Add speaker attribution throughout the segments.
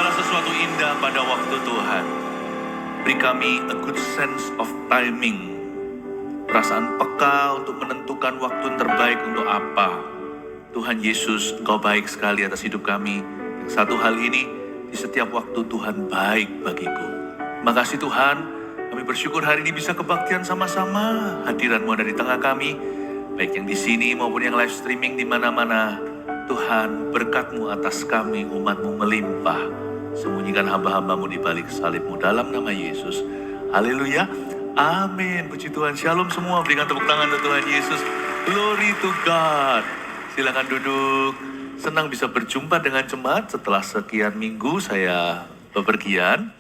Speaker 1: segala sesuatu indah pada waktu Tuhan. Beri kami a good sense of timing, perasaan peka untuk menentukan waktu yang terbaik untuk apa. Tuhan Yesus, Engkau baik sekali atas hidup kami. Satu hal ini, di setiap waktu Tuhan baik bagiku. Terima kasih Tuhan, kami bersyukur hari ini bisa kebaktian sama-sama. Hadiran-Mu ada di tengah kami, baik yang di sini maupun yang live streaming di mana-mana. Tuhan, berkat-Mu atas kami, umat-Mu melimpah. Sembunyikan hamba-hamba-Mu di balik salib-Mu dalam nama Yesus. Haleluya. Amin. Puji Tuhan. Shalom semua. Berikan tepuk tangan untuk Tuhan Yesus. Glory to God. Silakan duduk. Senang bisa berjumpa dengan jemaat setelah sekian minggu saya bepergian.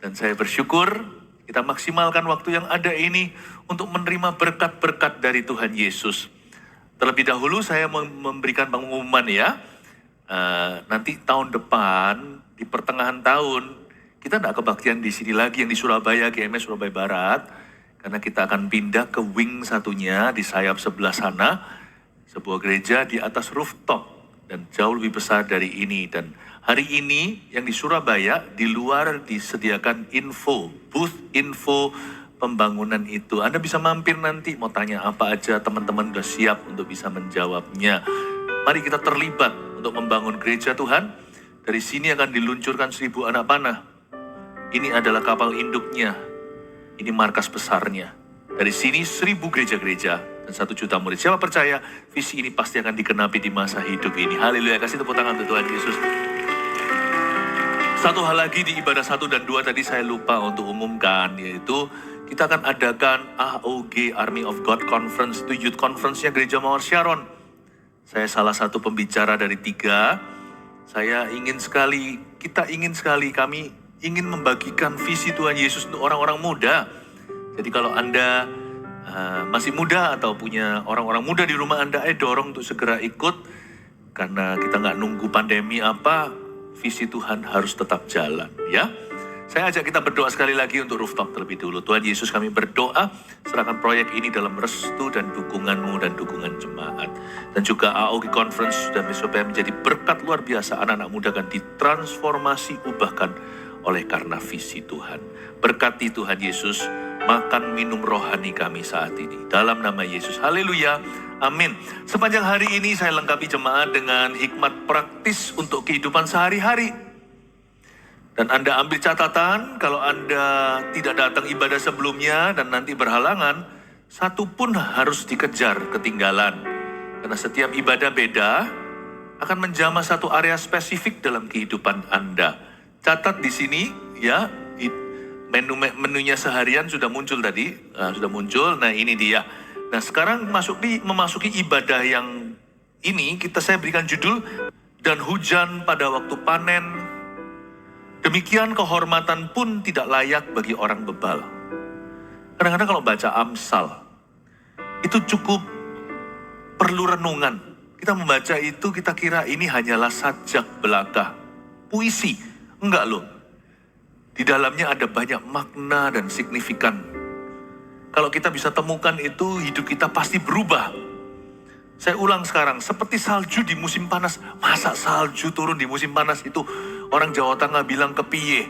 Speaker 1: Dan saya bersyukur kita maksimalkan waktu yang ada ini untuk menerima berkat-berkat dari Tuhan Yesus. Terlebih dahulu saya memberikan pengumuman ya. Nanti tahun depan di pertengahan tahun kita tidak kebaktian di sini lagi yang di Surabaya, GMS Surabaya Barat, karena kita akan pindah ke wing satunya di sayap sebelah sana, sebuah gereja di atas rooftop dan jauh lebih besar dari ini. Dan hari ini yang di Surabaya di luar disediakan booth info pembangunan itu. Anda bisa mampir nanti, mau tanya apa aja, teman-teman sudah siap untuk bisa menjawabnya. Mari kita terlibat untuk membangun gereja Tuhan. Dari sini akan diluncurkan 1000 anak panah. Ini adalah kapal induknya. Ini markas besarnya. Dari sini 1000 gereja-gereja dan 1 juta murid. Siapa percaya visi ini pasti akan dikenapi di masa hidup ini. Haleluya, kasih tepuk tangan untuk Tuhan Yesus. Satu hal lagi di ibadah 1 dan 2 tadi saya lupa untuk umumkan, yaitu kita akan adakan AOG, Army of God Conference, itu Youth Conference-nya Gereja Mawar Sharon. Saya salah satu pembicara dari 3. Saya ingin sekali, kami ingin membagikan visi Tuhan Yesus untuk orang-orang muda. Jadi kalau Anda masih muda atau punya orang-orang muda di rumah Anda, dorong untuk segera ikut. Karena kita nggak nunggu pandemi apa, visi Tuhan harus tetap jalan ya. Saya ajak kita berdoa sekali lagi untuk rooftop terlebih dulu. Tuhan Yesus, kami berdoa, serahkan proyek ini dalam restu dan dukungan-Mu dan dukungan jemaat. Dan juga AOG Conference dan supaya menjadi berkat luar biasa, anak-anak muda akan ditransformasi, ubahkan oleh karena visi Tuhan. Berkati Tuhan Yesus, makan minum rohani kami saat ini. Dalam nama Yesus, haleluya, amin. Sepanjang hari ini saya lengkapi jemaat dengan hikmat praktis untuk kehidupan sehari-hari. Dan Anda ambil catatan, kalau Anda tidak datang ibadah sebelumnya dan nanti berhalangan, satu pun harus dikejar ketinggalan. Karena setiap ibadah beda, akan menjamah satu area spesifik dalam kehidupan Anda. Catat di sini ya, menunya seharian sudah muncul tadi, sudah muncul. Nah ini dia. Nah sekarang memasuki ibadah yang ini, saya berikan judul, dan hujan pada waktu panen, demikian kehormatan pun tidak layak bagi orang bebal. Kadang-kadang kalau baca Amsal, itu cukup perlu renungan. Kita membaca itu, kita kira ini hanyalah sajak belaka, puisi. Enggak loh. Di dalamnya ada banyak makna dan signifikan. Kalau kita bisa temukan itu, hidup kita pasti berubah. Saya ulang sekarang, seperti salju di musim panas. Masa salju turun di musim panas itu orang Jawa Tengah bilang kepiye?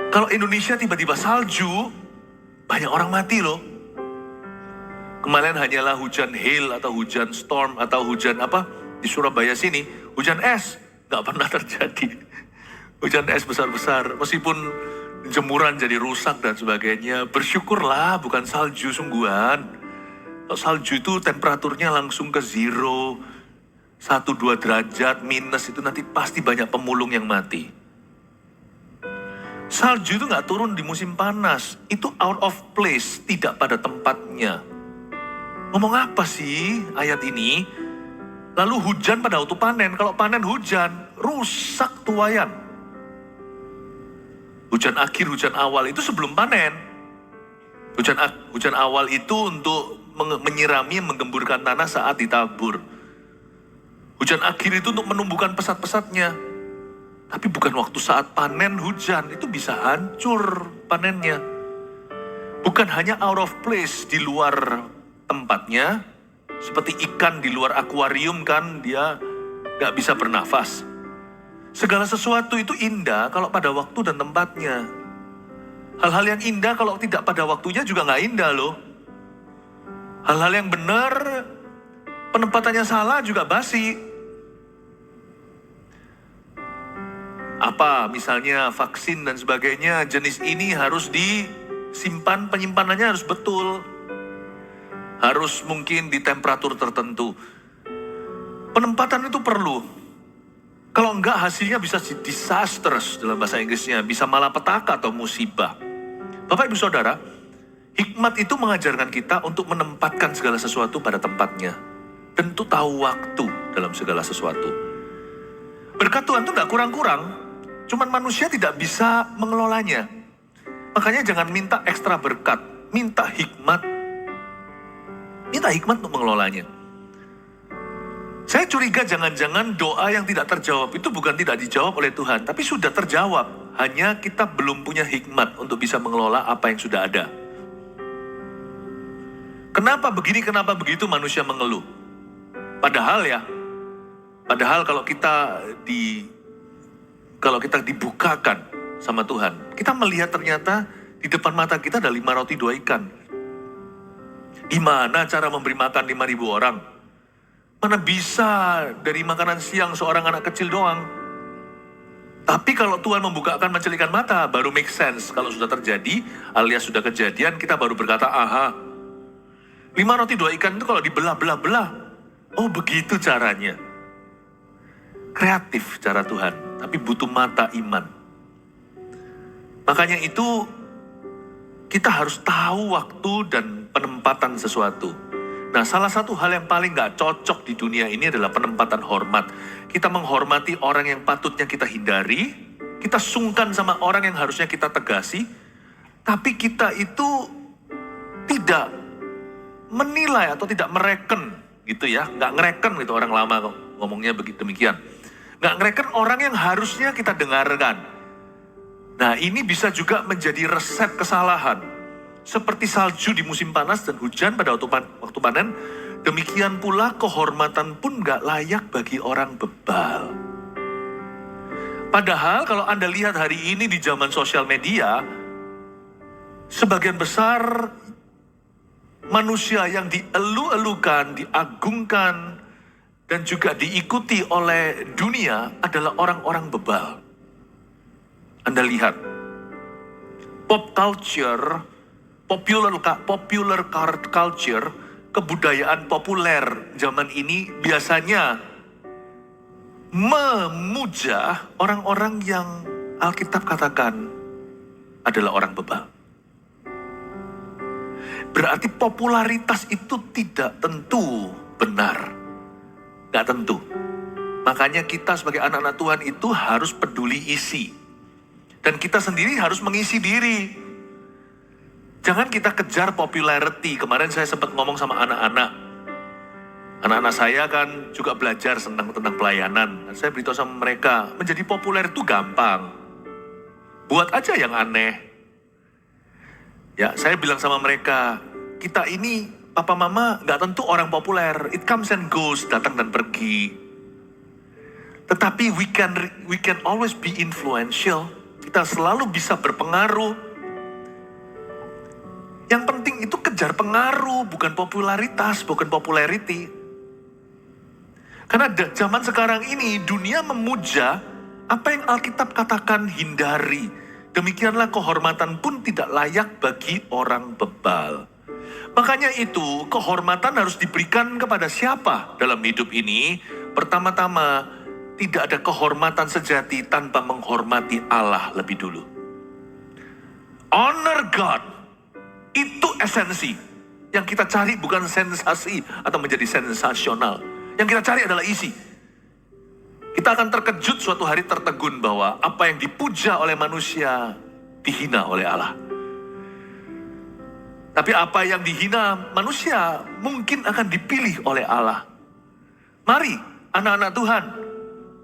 Speaker 1: Kalau Indonesia tiba-tiba salju, banyak orang mati loh. Kemarin hanyalah hujan hail atau hujan storm atau hujan apa di Surabaya sini, hujan es. Gak pernah terjadi. Hujan es besar-besar, meskipun jemuran jadi rusak dan sebagainya. Bersyukurlah bukan salju sungguhan. Kalau salju itu temperaturnya langsung ke 0, 1-2 derajat minus, itu nanti pasti banyak pemulung yang mati. Salju itu gak turun di musim panas, itu out of place, tidak pada tempatnya. Ngomong apa sih ayat ini? Lalu hujan pada waktu panen, kalau panen hujan, rusak tuayan. Hujan akhir, hujan awal itu sebelum panen. Hujan awal itu untuk menyirami, menggemburkan tanah saat ditabur. Hujan akhir itu untuk menumbuhkan pesat-pesatnya. Tapi bukan waktu saat panen hujan, itu bisa hancur panennya. Bukan hanya out of place, di luar tempatnya, seperti ikan di luar akuarium kan, dia gak bisa bernafas. Segala sesuatu itu indah kalau pada waktu dan tempatnya. Hal-hal yang indah kalau tidak pada waktunya juga nggak indah loh. Hal-hal yang benar, penempatannya salah juga basi. Apa misalnya vaksin dan sebagainya, jenis ini harus disimpan, penyimpanannya harus betul. Harus mungkin di temperatur tertentu. Penempatan itu perlu. Kalau enggak hasilnya bisa disastrous dalam bahasa Inggrisnya, bisa malapetaka atau musibah. Bapak Ibu Saudara, hikmat itu mengajarkan kita untuk menempatkan segala sesuatu pada tempatnya. Dan untuk tahu waktu dalam segala sesuatu. Berkat Tuhan itu enggak kurang-kurang, cuman manusia tidak bisa mengelolanya. Makanya jangan minta ekstra berkat, minta hikmat. Minta hikmat untuk mengelolanya. Saya curiga jangan-jangan doa yang tidak terjawab itu bukan tidak dijawab oleh Tuhan, tapi sudah terjawab. Hanya kita belum punya hikmat untuk bisa mengelola apa yang sudah ada. Kenapa begini, kenapa begitu manusia mengeluh? Padahal kalau kita dibukakan sama Tuhan, kita melihat ternyata di depan mata kita ada 5 roti 2 ikan. Gimana cara memberi makan 5.000 orang? Mana bisa dari makanan siang seorang anak kecil doang. Tapi kalau Tuhan membukakan mencelikan mata, baru make sense. Kalau sudah terjadi, alias sudah kejadian, kita baru berkata, aha. 5 roti 2 ikan itu kalau dibelah-belah-belah. Oh begitu caranya. Kreatif cara Tuhan, tapi butuh mata iman. Makanya itu, kita harus tahu waktu dan penempatan sesuatu. Nah, salah satu hal yang paling gak cocok di dunia ini adalah penempatan hormat. Kita menghormati orang yang patutnya kita hindari, kita sungkan sama orang yang harusnya kita tegasi, tapi kita itu tidak menilai atau tidak mereken gitu ya. Gak ngereken gitu, orang lama ngomongnya begitu demikian. Gak ngereken orang yang harusnya kita dengarkan. Nah, ini bisa juga menjadi resep kesalahan. Seperti salju di musim panas dan hujan pada waktu panen, demikian pula kehormatan pun gak layak bagi orang bebal. Padahal kalau Anda lihat hari ini di zaman sosial media, sebagian besar manusia yang dielu-elukan, diagungkan, dan juga diikuti oleh dunia adalah orang-orang bebal. Anda lihat, pop culture, popular culture, kebudayaan populer zaman ini biasanya memuja orang-orang yang Alkitab katakan adalah orang bebal. Berarti popularitas itu tidak tentu benar. Gak tentu. Makanya kita sebagai anak-anak Tuhan itu harus peduli isi. Dan kita sendiri harus mengisi diri. Jangan kita kejar popularity. Kemarin saya sempat ngomong sama anak-anak. Anak-anak saya kan juga belajar tentang pelayanan. Dan saya beritahu sama mereka, menjadi populer itu gampang. Buat aja yang aneh. Ya, saya bilang sama mereka, kita ini papa mama gak tentu orang populer. It comes and goes, datang dan pergi. Tetapi we can always be influential. Kita selalu bisa berpengaruh. Yang penting itu kejar pengaruh, bukan popularitas, bukan popularity. Karena zaman sekarang ini dunia memuja apa yang Alkitab katakan hindari. Demikianlah kehormatan pun tidak layak bagi orang bebal. Makanya itu kehormatan harus diberikan kepada siapa dalam hidup ini? Pertama-tama, tidak ada kehormatan sejati tanpa menghormati Allah lebih dulu. Honor God. Itu esensi. Yang kita cari bukan sensasi atau menjadi sensasional. Yang kita cari adalah isi. Kita akan terkejut suatu hari tertegun bahwa apa yang dipuja oleh manusia dihina oleh Allah. Tapi apa yang dihina manusia mungkin akan dipilih oleh Allah. Mari anak-anak Tuhan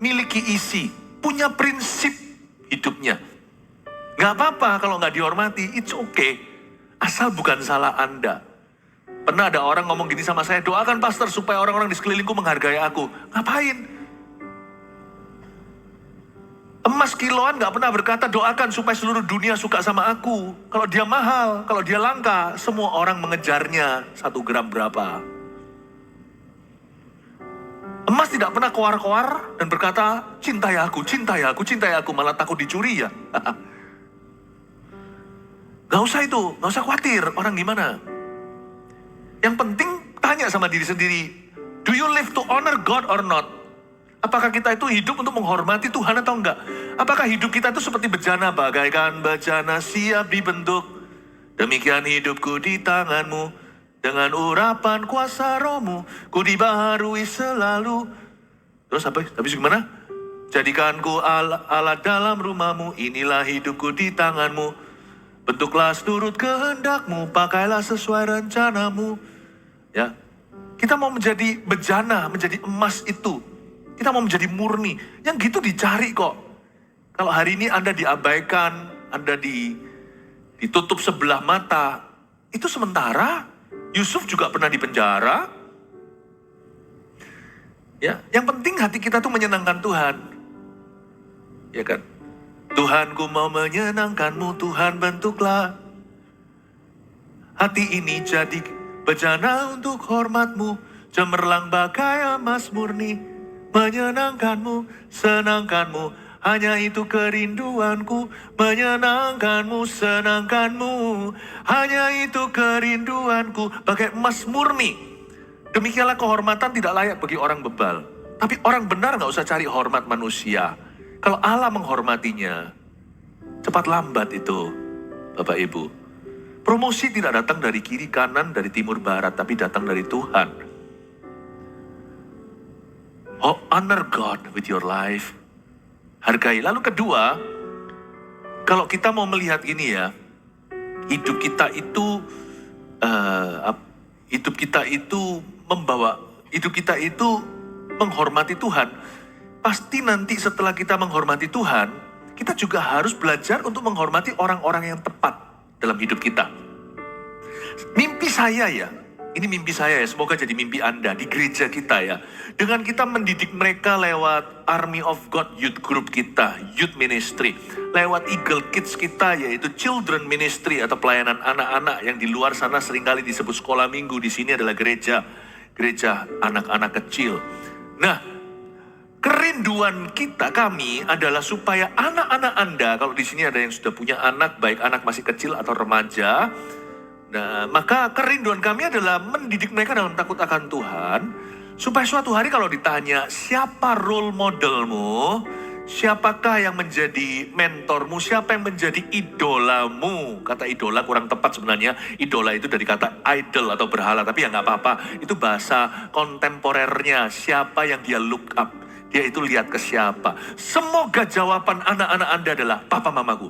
Speaker 1: miliki isi, punya prinsip hidupnya. Gak apa-apa kalau gak dihormati, it's okay. Asal bukan salah Anda. Pernah ada orang ngomong gini sama saya, doakan pastor supaya orang-orang di sekelilingku menghargai aku. Ngapain? Emas kiloan gak pernah berkata doakan supaya seluruh dunia suka sama aku. Kalau dia mahal, kalau dia langka, semua orang mengejarnya 1 gram berapa. Emas tidak pernah koar-koar dan berkata, cintai aku, cintai aku, cintai aku, malah takut dicuri ya. Gak usah itu, gak usah khawatir orang gimana. Yang penting tanya sama diri sendiri, do you live to honor God or not? Apakah kita itu hidup untuk menghormati Tuhan atau enggak? Apakah hidup kita itu seperti bejana, bagaikan bejana siap dibentuk? Demikian hidupku di tanganmu, dengan urapan kuasa rohmu, ku dibaharui selalu. Terus habis gimana? Jadikanku Allah dalam rumahmu, inilah hidupku di tanganmu. Bentuklah seturut kehendakmu, pakailah sesuai rencanamu. Ya, kita mau menjadi bejana, menjadi emas itu. Kita mau menjadi murni. Yang gitu dicari kok. Kalau hari ini Anda diabaikan, Anda ditutup sebelah mata, itu sementara. Yusuf juga pernah dipenjara. Ya, yang penting hati kita tuh menyenangkan Tuhan. Ya kan? Tuhanku mau menyenangkanmu, Tuhan bentuklah hati ini jadi bejana untuk hormatmu, cemerlang bagai emas murni. Menyenangkanmu, senangkanmu, hanya itu kerinduanku. Menyenangkanmu, senangkanmu, hanya itu kerinduanku. Bagai emas murni. Demikianlah kehormatan tidak layak bagi orang bebal. Tapi orang benar gak usah cari hormat manusia. Kalau Allah menghormatinya, cepat lambat itu, Bapak Ibu. Promosi tidak datang dari kiri kanan, dari timur barat, tapi datang dari Tuhan. Oh, honor God with your life. Hargai. Lalu kedua, kalau kita mau melihat ini ya, hidup kita itu menghormati Tuhan. Pasti nanti setelah kita menghormati Tuhan, kita juga harus belajar untuk menghormati orang-orang yang tepat dalam hidup kita. Mimpi saya ya, ini mimpi saya ya, semoga jadi mimpi Anda di gereja kita ya. Dengan kita mendidik mereka lewat Army of God Youth Group kita, Youth Ministry. Lewat Eagle Kids kita, yaitu Children Ministry atau pelayanan anak-anak yang di luar sana seringkali disebut sekolah minggu. Di sini adalah gereja anak-anak kecil. Nah, kerinduan kami adalah supaya anak-anak Anda, kalau di sini ada yang sudah punya anak, baik anak masih kecil atau remaja, nah, maka kerinduan kami adalah mendidik mereka dalam takut akan Tuhan, supaya suatu hari kalau ditanya, siapa role modelmu, siapakah yang menjadi mentormu, siapa yang menjadi idolamu. Kata idola kurang tepat sebenarnya, idola itu dari kata idol atau berhala, tapi ya nggak apa-apa, itu bahasa kontemporernya, siapa yang dia look up, dia itu lihat ke siapa. Semoga jawaban anak-anak Anda adalah papa mamaku.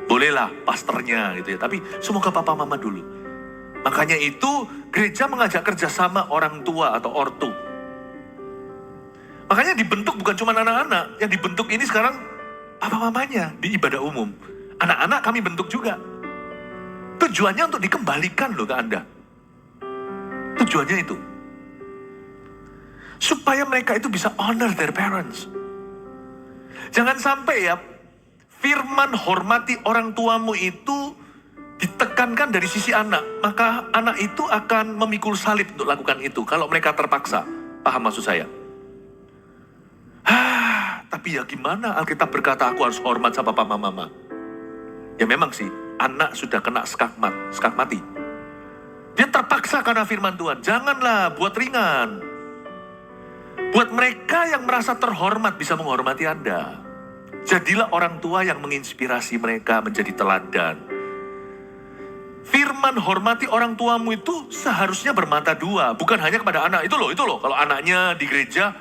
Speaker 1: Bolehlah pastornya gitu ya, tapi semoga papa mama dulu. Makanya itu gereja mengajak kerjasama orang tua atau ortu. Makanya dibentuk bukan cuma anak-anak, yang dibentuk ini sekarang papa mamanya di ibadah umum. Anak-anak kami bentuk juga. Tujuannya untuk dikembalikan loh ke Anda. Tujuannya itu. Supaya mereka itu bisa honor their parents. Jangan sampai ya, firman hormati orang tuamu itu ditekankan dari sisi anak. Maka anak itu akan memikul salib untuk lakukan itu. Kalau mereka terpaksa. Paham maksud saya? Tapi ya gimana Alkitab berkata aku harus hormat sama papa mama. Ya memang sih, anak sudah kena skak mati. Dia terpaksa karena firman Tuhan. Janganlah buat ringan. Buat mereka yang merasa terhormat bisa menghormati Anda. Jadilah orang tua yang menginspirasi mereka menjadi teladan. Firman hormati orang tuamu itu seharusnya bermata dua. Bukan hanya kepada anak. Itu loh. Kalau anaknya di gereja,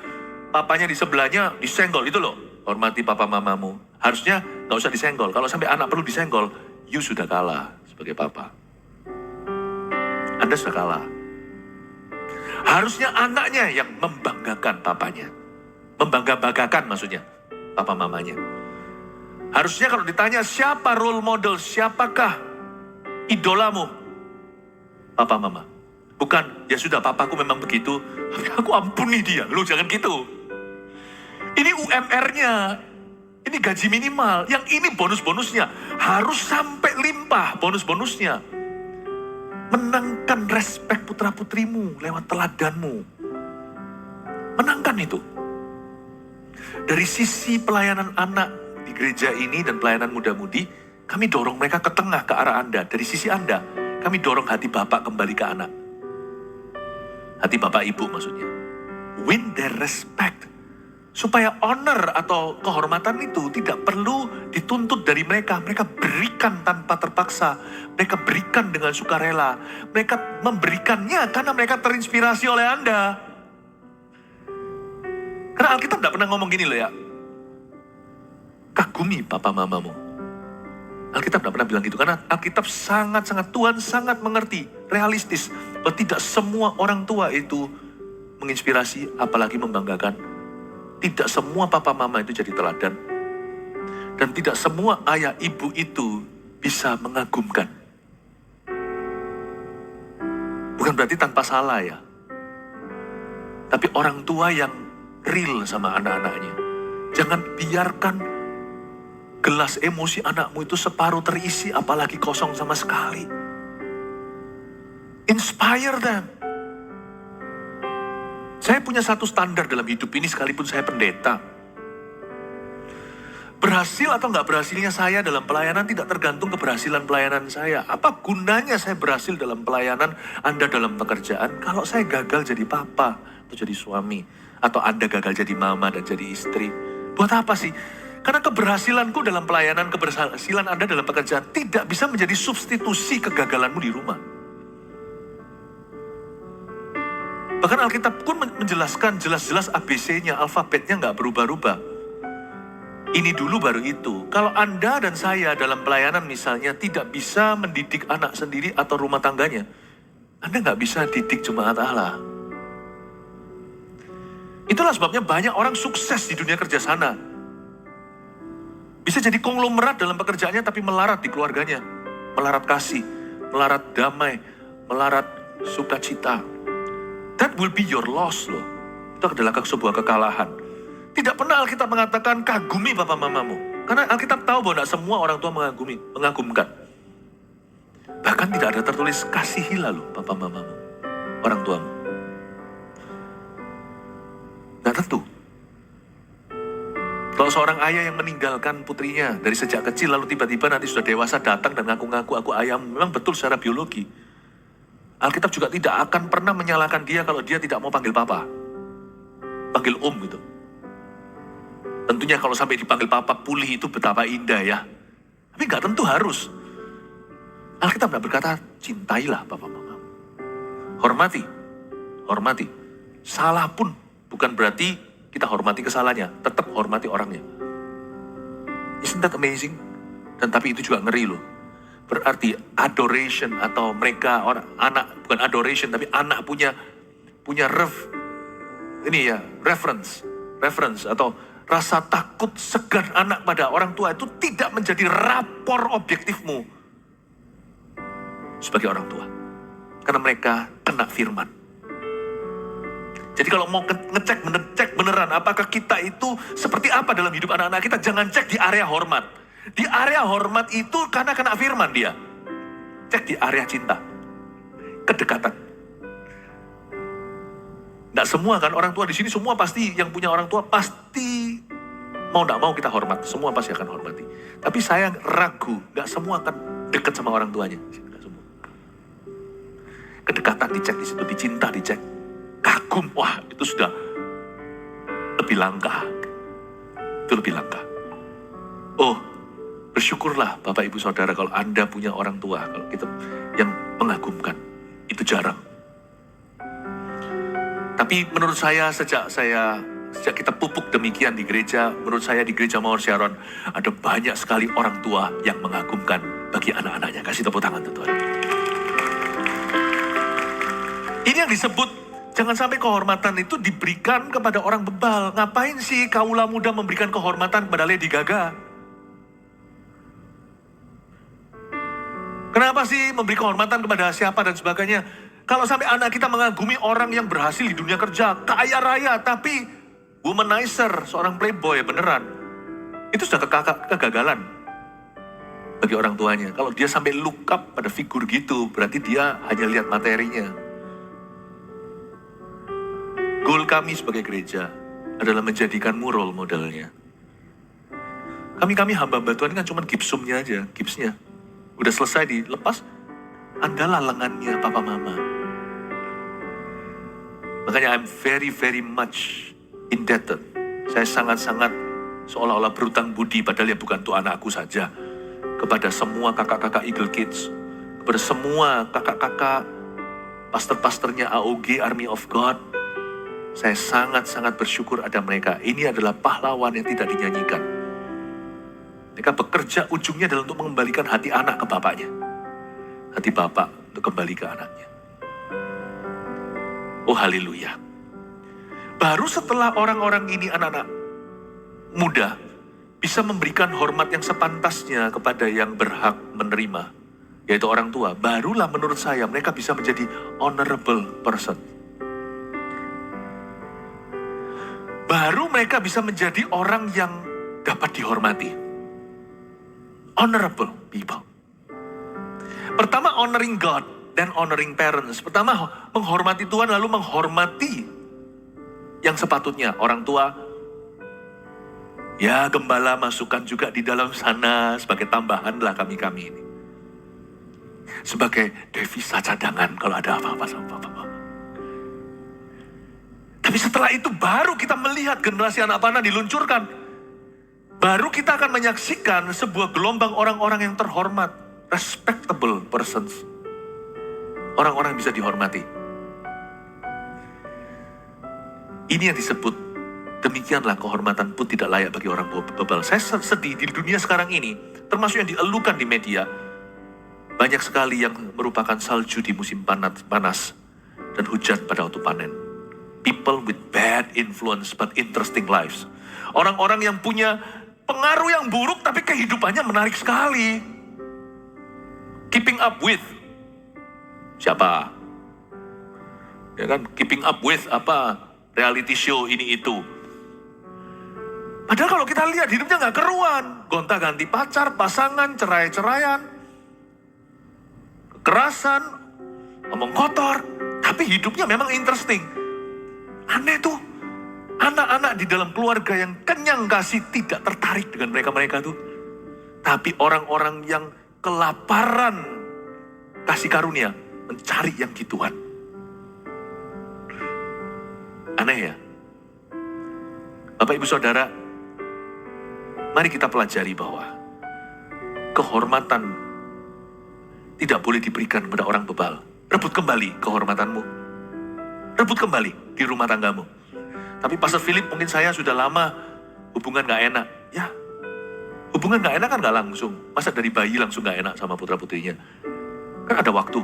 Speaker 1: papanya di sebelahnya disenggol. Itu loh. Hormati papa mamamu. Harusnya gak usah disenggol. Kalau sampai anak perlu disenggol, you sudah kalah sebagai papa. Anda sudah kalah. Harusnya anaknya yang membanggakan papanya. Membangga-banggakan maksudnya. Papa mamanya. Harusnya kalau ditanya siapa role model, siapakah idolamu? Papa mama. Bukan, ya sudah papaku memang begitu, tapi aku ampuni dia. Lu jangan gitu. Ini UMR-nya, ini gaji minimal, yang ini bonus-bonusnya. Harus sampai limpah bonus-bonusnya. Menangkan respek putra-putrimu lewat teladanmu. Menangkan itu. Dari sisi pelayanan anak di gereja ini dan pelayanan muda-mudi, kami dorong mereka ke tengah, ke arah Anda. Dari sisi Anda, kami dorong hati Bapak kembali ke anak. Hati Bapak Ibu maksudnya. Win their respect. Supaya honor atau kehormatan itu tidak perlu dituntut dari mereka. Mereka berikan tanpa terpaksa. Mereka berikan dengan sukarela. Mereka memberikannya karena mereka terinspirasi oleh Anda. Karena Alkitab tidak pernah ngomong gini loh ya. Kagumi papa mamamu. Alkitab tidak pernah bilang gitu. Karena Alkitab sangat-sangat, Tuhan sangat mengerti, realistis. Bahwa tidak semua orang tua itu menginspirasi, apalagi membanggakan. Tidak semua papa mama itu jadi teladan. Dan tidak semua ayah ibu itu bisa mengagumkan. Bukan berarti tanpa salah ya. Tapi orang tua yang real sama anak-anaknya. Jangan biarkan gelas emosi anakmu itu separuh terisi, apalagi kosong sama sekali. Inspire them. Saya punya satu standar dalam hidup ini sekalipun saya pendeta. Berhasil atau nggak berhasilnya saya dalam pelayanan tidak tergantung keberhasilan pelayanan saya. Apa gunanya saya berhasil dalam pelayanan, Anda dalam pekerjaan, kalau saya gagal jadi papa atau jadi suami, atau Anda gagal jadi mama dan jadi istri. Buat apa sih? Karena keberhasilanku dalam pelayanan, keberhasilan Anda dalam pekerjaan tidak bisa menjadi substitusi kegagalanmu di rumah. Bahkan Alkitab pun menjelaskan jelas-jelas ABC-nya, alfabetnya nggak berubah-ubah. Ini dulu baru itu. Kalau Anda dan saya dalam pelayanan misalnya tidak bisa mendidik anak sendiri atau rumah tangganya, Anda nggak bisa didik jemaat Allah. Itulah sebabnya banyak orang sukses di dunia kerja sana. Bisa jadi konglomerat dalam pekerjaannya tapi melarat di keluarganya. Melarat kasih, melarat damai, melarat sukacita. That will be your loss loh. Itu adalah sebuah kekalahan. Tidak pernah Alkitab mengatakan kagumi papa mamamu. Karena Alkitab tahu bahwa tidak semua orang tua mengagumkan. Bahkan tidak ada tertulis kasihilah loh papa mamamu, orang tuamu. Nah tentu. Kalau seorang ayah yang meninggalkan putrinya dari sejak kecil lalu tiba-tiba nanti sudah dewasa datang dan ngaku-ngaku aku ayahmu, memang betul secara biologi. Alkitab juga tidak akan pernah menyalahkan dia kalau dia tidak mau panggil papa. Panggil gitu. Tentunya kalau sampai dipanggil papa pulih itu betapa indah ya. Tapi nggak tentu harus. Alkitab tidak berkata cintailah papa mama. Hormati. Hormati. Salah pun bukan berarti kita hormati kesalahannya. Tetap hormati orangnya. Isn't that amazing? Dan tapi itu juga ngeri loh. Berarti adoration atau mereka orang anak bukan adoration tapi anak punya reference atau rasa takut segan anak pada orang tua itu tidak menjadi rapor objektifmu sebagai orang tua. Karena mereka kena firman. Jadi kalau mau ngecek beneran apakah kita itu seperti apa dalam hidup anak-anak kita, jangan cek di area hormat. Di area hormat itu karena kena firman dia. Cek di area cinta. Kedekatan. Nggak semua kan orang tua di sini semua pasti yang punya orang tua pasti mau nggak mau kita hormat. Semua pasti akan hormati. Tapi saya ragu, nggak semua akan dekat sama orang tuanya. Nggak semua. Kedekatan dicek di situ, dicinta dicek. Kagum, wah itu sudah lebih langka. Itu lebih langka. Oh, bersyukurlah Bapak Ibu Saudara kalau Anda punya orang tua kalau kita yang mengagumkan. Itu jarang. Tapi menurut saya sejak kita pupuk demikian di gereja, menurut saya di gereja Mawar Sharon ada banyak sekali orang tua yang mengagumkan bagi anak-anaknya. Kasih tepuk tangan Tuhan. Ini yang disebut jangan sampai kehormatan itu diberikan kepada orang bebal. Ngapain sih kaula muda memberikan kehormatan kepada Lady Gaga? Kenapa sih memberi kehormatan kepada siapa dan sebagainya? Kalau sampai anak kita mengagumi orang yang berhasil di dunia kerja, kaya raya, tapi womanizer, seorang playboy beneran. Itu sudah kegagalan bagi orang tuanya. Kalau dia sampai look up pada figur gitu, berarti dia hanya lihat materinya. Goal kami sebagai gereja adalah menjadikanmu role modelnya. Kami hamba-hamba Tuhan kan cuma gipsumnya aja, gipsnya. Udah selesai dilepas, Anda lengannya papa mama. Makanya I'm very very much indebted. Saya sangat-sangat seolah-olah berutang budi, padahal ya bukan untuk anakku saja. Kepada semua kakak-kakak Eagle Kids, kepada semua kakak-kakak pastor-pastornya AOG Army of God. Saya sangat-sangat bersyukur ada mereka. Ini adalah pahlawan yang tidak dinyanyikan. Mereka bekerja ujungnya adalah untuk mengembalikan hati anak ke bapaknya. Hati bapak untuk kembali ke anaknya. Oh haleluya. Baru setelah orang-orang ini anak-anak muda bisa memberikan hormat yang sepantasnya kepada yang berhak menerima, yaitu orang tua, barulah menurut saya mereka bisa menjadi honorable person. Baru mereka bisa menjadi orang yang dapat dihormati. Honorable people. Pertama honoring God, dan honoring parents. Pertama menghormati Tuhan, lalu menghormati yang sepatutnya. Orang tua, ya gembala masukkan juga di dalam sana sebagai tambahan lah kami-kami ini. Sebagai devisa cadangan kalau ada apa-apa sama bapak-bapak. Tapi setelah itu baru kita melihat generasi anak panah diluncurkan. Baru kita akan menyaksikan sebuah gelombang orang-orang yang terhormat. Respectable persons. Orang-orang yang bisa dihormati. Ini yang disebut, demikianlah kehormatan pun tidak layak bagi orang bebal. Saya sedih di dunia sekarang ini, termasuk yang dielukan di media. Banyak sekali yang merupakan salju di musim panas dan hujan pada waktu panen. People with bad influence but interesting lives. Orang-orang yang punya pengaruh yang buruk tapi kehidupannya menarik sekali. Keeping up with. Siapa? Ya kan, keeping up with apa? Reality show ini itu. Padahal kalau kita lihat hidupnya nggak keruan. Gonta-ganti pacar, pasangan, cerai-ceraian. Kekerasan, ngomong kotor. Tapi hidupnya memang interesting. Aneh tuh. Anak-anak di dalam keluarga yang kenyang kasih tidak tertarik dengan mereka-mereka tuh. Tapi orang-orang yang kelaparan kasih karunia mencari yang gituan. Aneh ya. Bapak Ibu Saudara, mari kita pelajari bahwa kehormatan tidak boleh diberikan kepada orang bebal. Rebut kembali kehormatanmu. Rebut kembali di rumah tanggamu. Tapi Pastor Philip, mungkin saya sudah lama hubungan gak enak. Ya, hubungan gak enak kan gak langsung. Masa dari bayi langsung gak enak sama putra-putrinya? Kan ada waktu.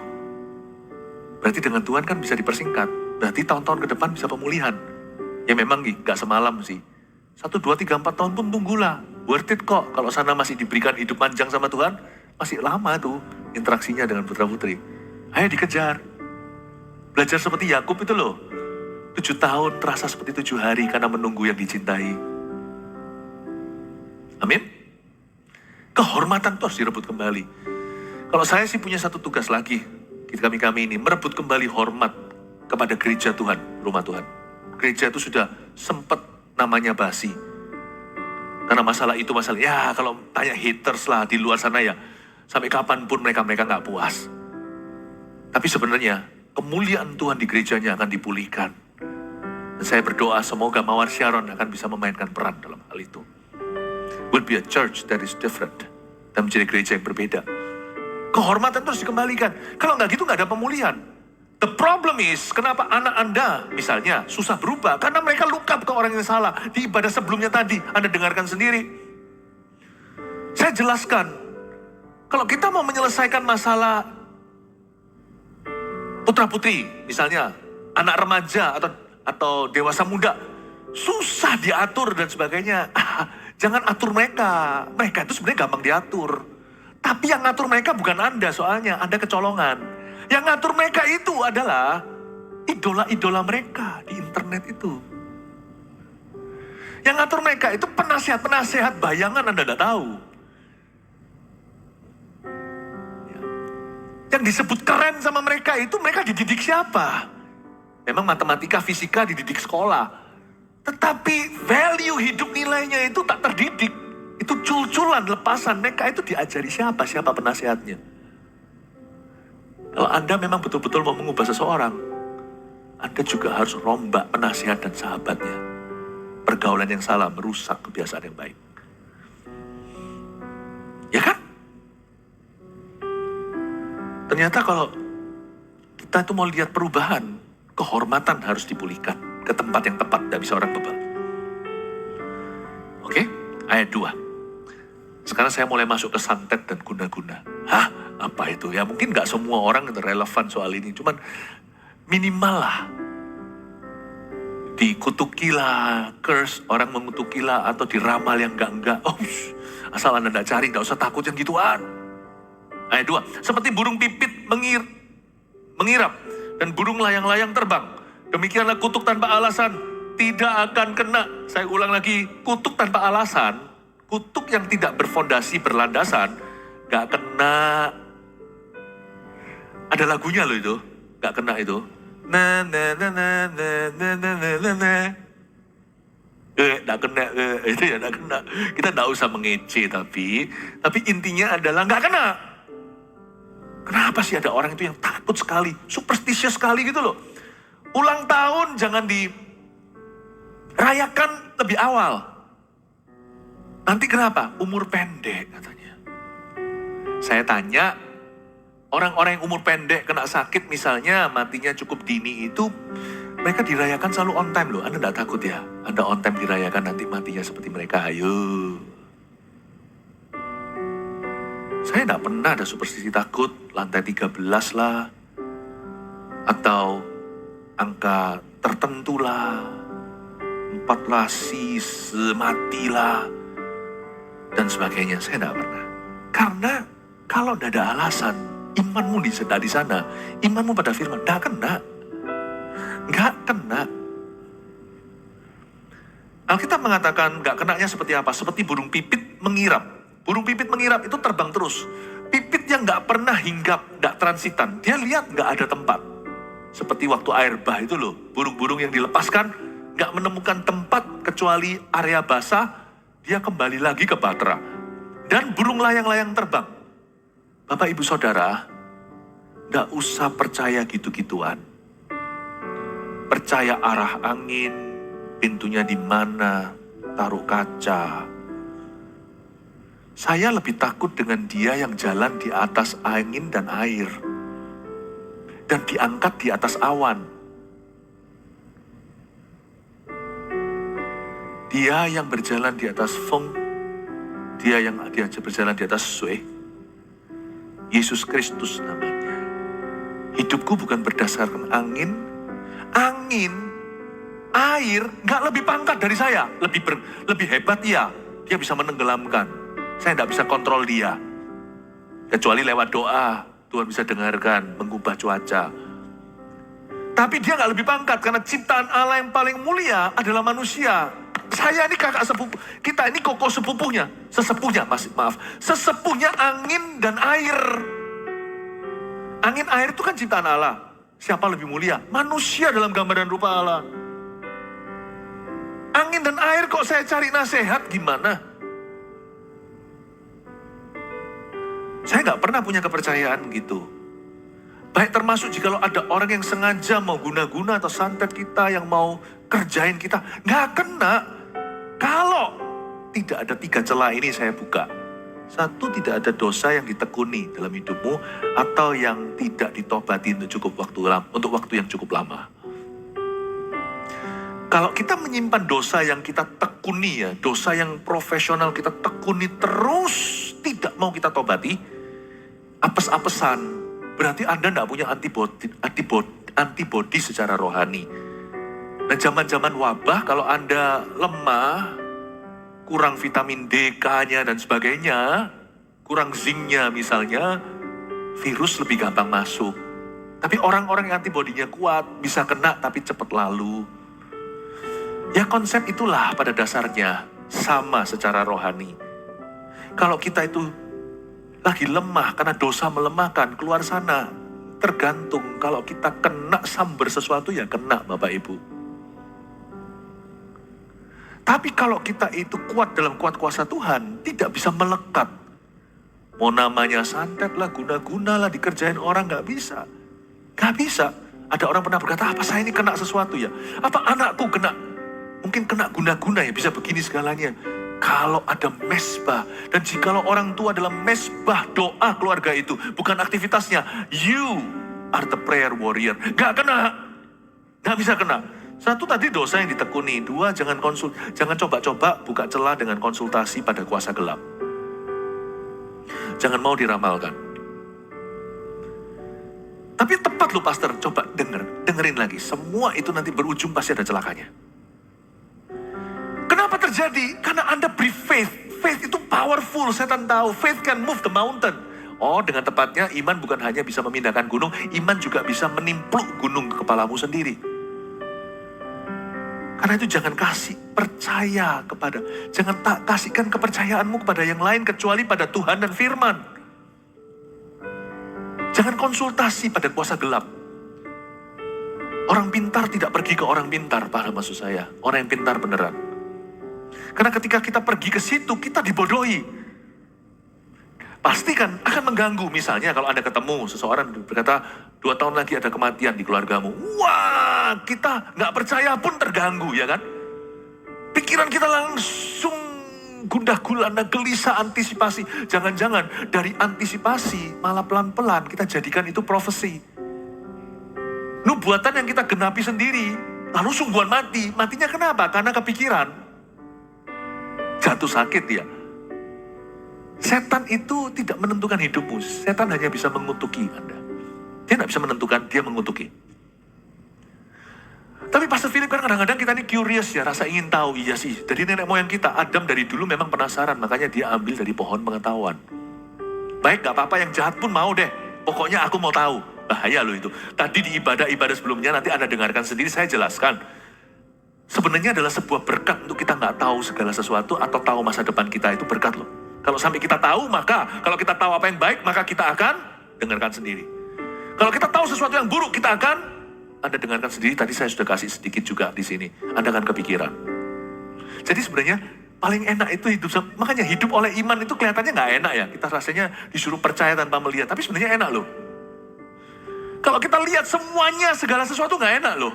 Speaker 1: Berarti dengan Tuhan kan bisa dipersingkat. Berarti tahun-tahun ke depan bisa pemulihan. Ya memang gak semalam sih. 1, 2, 3, 4 tahun pun tunggulah. Worth it kok. Kalau sana masih diberikan hidup panjang sama Tuhan, masih lama tuh interaksinya dengan putra-putri. Ayo dikejar. Belajar seperti Yakub itu loh. 7 tahun terasa seperti 7 hari karena menunggu yang dicintai. Amin. Kehormatan itu harus direbut kembali. Kalau saya sih punya satu tugas lagi. Kami ini merebut kembali hormat kepada gereja Tuhan, rumah Tuhan. Gereja itu sudah sempat namanya basi. Karena masalah itu ya kalau tanya haters lah di luar sana ya. Sampai kapanpun mereka gak puas. Tapi sebenarnya kemuliaan Tuhan di gerejanya akan dipulihkan. Dan saya berdoa semoga Mawar Sharon akan bisa memainkan peran dalam hal itu. Will be a church that is different. Dan menjadi gereja yang berbeda. Kehormatan terus dikembalikan. Kalau nggak gitu nggak ada pemulihan. The problem is, kenapa anak Anda misalnya susah berubah? Karena mereka look up ke orang yang salah. Di ibadah sebelumnya tadi, Anda dengarkan sendiri. Saya jelaskan. Kalau kita mau menyelesaikan masalah putra-putri, misalnya anak remaja atau dewasa muda, susah diatur dan sebagainya. Jangan atur mereka. Mereka itu sebenarnya gampang diatur. Tapi yang ngatur mereka bukan Anda soalnya. Anda kecolongan. Yang ngatur mereka itu adalah idola-idola mereka di internet itu. Yang ngatur mereka itu penasihat-penasihat bayangan Anda tidak tahu. Yang disebut keren sama mereka itu mereka dididik siapa? Memang matematika, fisika dididik sekolah. Tetapi value hidup nilainya itu tak terdidik. Itu cul-culan, lepasan. Mereka itu diajari siapa? Siapa penasihatnya? Kalau Anda memang betul-betul mau mengubah seseorang, Anda juga harus rombak penasihat dan sahabatnya. Pergaulan yang salah merusak kebiasaan yang baik. Ya kan? Ternyata kalau kita itu mau lihat perubahan, kehormatan harus dipulihkan ke tempat yang tepat, tidak bisa orang bebal. Oke, ayat 2. Sekarang saya mulai masuk ke santet dan guna-guna. Hah? Apa itu? Ya mungkin gak semua orang relevan soal ini, cuman minimal lah. Dikutukilah, curse, orang mengutukilah, atau diramal yang enggak-enggak. Oh, asal Anda gak cari, gak usah takut yang gituan. Ayat 2, seperti burung pipit mengirap, dan burung layang-layang terbang. Demikianlah kutuk tanpa alasan tidak akan kena. Saya ulang lagi, kutuk tanpa alasan, kutuk yang tidak berfondasi, berlandasan, gak kena. Ada lagunya loh itu, gak kena itu. Gak kena, itu ya gak kena. Kita gak usah mengece, tapi intinya adalah gak kena. Kenapa sih ada orang itu yang takut sekali, superstitious sekali gitu loh. Ulang tahun jangan dirayakan lebih awal. Nanti kenapa? Umur pendek katanya. Saya tanya, orang-orang yang umur pendek kena sakit misalnya, matinya cukup dini itu, mereka dirayakan selalu on time loh. Anda tidak takut ya? Anda on time dirayakan nanti matinya seperti mereka, ayo. Saya tidak pernah ada superstisi takut, lantai 13 lah. Atau angka tertentu lah. 4 lah, sis, matilah. Dan sebagainya, saya tidak pernah. Karena kalau tidak ada alasan, imanmu di sana, imanmu pada firman, tidak kena. Nggak kena. Alkitab mengatakan nggak kenanya seperti apa? Seperti burung pipit mengirap. Burung pipit mengirap itu terbang terus. Pipit yang nggak pernah hinggap, nggak transitan. Dia lihat nggak ada tempat. Seperti waktu air bah itu loh. Burung-burung yang dilepaskan nggak menemukan tempat kecuali area basah. Dia kembali lagi ke Batra. Dan burung layang-layang terbang. Bapak ibu saudara, nggak usah percaya gitu-gituan. Percaya arah angin, pintunya di mana, taruh kaca. Saya lebih takut dengan dia yang jalan di atas angin dan air. Dan diangkat di atas awan. Dia yang berjalan di atas Feng. Dia yang berjalan di atas Sui. Yesus Kristus namanya. Hidupku bukan berdasarkan angin. Angin, air, gak lebih pangkat dari saya. Lebih hebat ya. Dia bisa menenggelamkan. Saya tidak bisa kontrol dia. Kecuali lewat doa, Tuhan bisa dengarkan, mengubah cuaca. Tapi dia gak lebih pangkat, karena ciptaan Allah yang paling mulia adalah manusia. Saya ini kakak sepupu, kita ini koko sepupunya. Sesepuhnya angin dan air. Angin air itu kan ciptaan Allah. Siapa lebih mulia? Manusia dalam gambar dan rupa Allah. Angin dan air kok saya cari nasihat gimana? Saya nggak pernah punya kepercayaan gitu. Baik termasuk jikalau ada orang yang sengaja mau guna-guna atau santet kita, yang mau kerjain kita. Nggak kena. Kalau tidak ada 3 celah ini saya buka. 1, tidak ada dosa yang ditekuni dalam hidupmu atau yang tidak ditobati untuk waktu yang cukup lama. Kalau kita menyimpan dosa yang kita tekuni ya, dosa yang profesional kita tekuni terus tidak mau kita tobati, apes-apesan, berarti Anda tidak punya antibody secara rohani. Nah zaman-zaman wabah kalau Anda lemah, kurang vitamin D, K-nya dan sebagainya, kurang zinc-nya misalnya, virus lebih gampang masuk. Tapi orang-orang yang antibodinya kuat bisa kena tapi cepat lalu. Ya konsep itulah pada dasarnya sama secara rohani. Kalau kita itu lagi lemah karena dosa melemahkan, keluar sana. Tergantung, kalau kita kena sambar sesuatu ya kena Bapak Ibu. Tapi kalau kita itu kuat dalam kuat kuasa Tuhan, tidak bisa melekat. Mau namanya santet lah, guna-guna lah, dikerjain orang, gak bisa. Gak bisa. Ada orang pernah berkata, apa saya ini kena sesuatu ya? Apa anakku kena? Mungkin kena guna-guna ya, bisa begini segalanya. Kalau ada mesbah, dan jikalau orang tua dalam mesbah doa keluarga itu, bukan aktivitasnya, you are the prayer warrior. Gak kena. Gak bisa kena. Satu, tadi dosa yang ditekuni. Dua, jangan coba-coba buka celah dengan konsultasi pada kuasa gelap. Jangan mau diramalkan. Tapi tepat loh pastor, coba dengerin lagi. Semua itu nanti berujung pasti ada celakanya. Kenapa terjadi? Karena Anda beri faith. Faith itu powerful, setan tahu. Faith can move the mountain. Oh, dengan tepatnya iman bukan hanya bisa memindahkan gunung, iman juga bisa menimpluk gunung ke kepalamu sendiri. Karena itu jangan kasihkan kepercayaanmu kepada yang lain kecuali pada Tuhan dan firman. Jangan konsultasi pada kuasa gelap. Orang pintar tidak pergi ke orang pintar, paham maksud saya. Orang yang pintar beneran. Karena ketika kita pergi ke situ, kita dibodohi. Pasti kan akan mengganggu. Misalnya kalau Anda ketemu seseorang berkata, 2 tahun lagi ada kematian di keluargamu. Wah, kita nggak percaya pun terganggu, ya kan? Pikiran kita langsung gundah gulana, gelisah, antisipasi. Jangan-jangan dari antisipasi malah pelan-pelan kita jadikan itu profesi. Nubuatan yang kita genapi sendiri, lalu sungguhan mati. Matinya kenapa? Karena kepikiran. Jatuh sakit ya. Setan itu tidak menentukan hidupmu. Setan hanya bisa mengutuki Anda. Dia tidak bisa menentukan, dia mengutuki. Tapi Pastor Philip kan kadang-kadang kita ini curious ya, rasa ingin tahu. Iya sih, dari nenek moyang kita, Adam dari dulu memang penasaran, makanya dia ambil dari pohon pengetahuan. Baik, gak apa-apa, yang jahat pun mau deh. Pokoknya aku mau tahu. Bahaya loh itu. Tadi di ibadah-ibadah sebelumnya, nanti Anda dengarkan sendiri, saya jelaskan. Sebenarnya adalah sebuah berkat untuk kita gak tahu segala sesuatu atau tahu masa depan kita, itu berkat loh. Kalau sampai kita tahu, maka kalau kita tahu apa yang baik, maka kita akan dengarkan sendiri. Kalau kita tahu sesuatu yang buruk, kita akan Anda dengarkan sendiri. Tadi saya sudah kasih sedikit juga di sini. Anda akan kepikiran. Jadi sebenarnya paling enak itu hidup. Makanya hidup oleh iman itu kelihatannya nggak enak ya. Kita rasanya disuruh percaya tanpa melihat. Tapi sebenarnya enak loh. Kalau kita lihat semuanya, segala sesuatu nggak enak loh.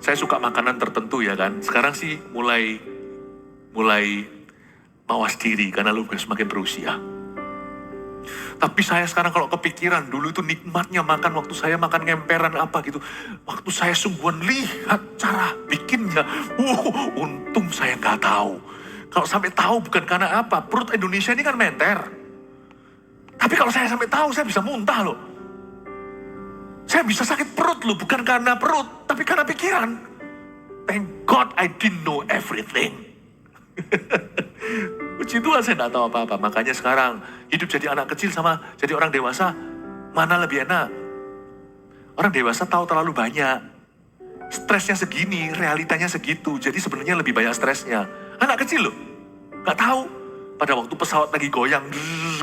Speaker 1: Saya suka makanan tertentu ya kan. Sekarang sih mulai mawas diri karena lu semakin berusia. Tapi saya sekarang kalau kepikiran, dulu itu nikmatnya makan waktu saya makan ngemperan apa gitu. Waktu saya sungguhan lihat cara bikinnya. Untung saya nggak tahu. Kalau sampai tahu bukan karena apa. Perut Indonesia ini kan menter. Tapi kalau saya sampai tahu, saya bisa muntah loh. Saya bisa sakit perut loh, bukan karena perut, tapi karena pikiran. Thank God I didn't know everything. Puji Tuhan saya tidak tahu apa-apa. Makanya sekarang hidup jadi anak kecil sama jadi orang dewasa, mana lebih enak? Orang dewasa tahu terlalu banyak. Stresnya segini, realitanya segitu. Jadi sebenarnya lebih banyak stresnya. Anak kecil loh, gak tahu. Pada waktu pesawat lagi goyang,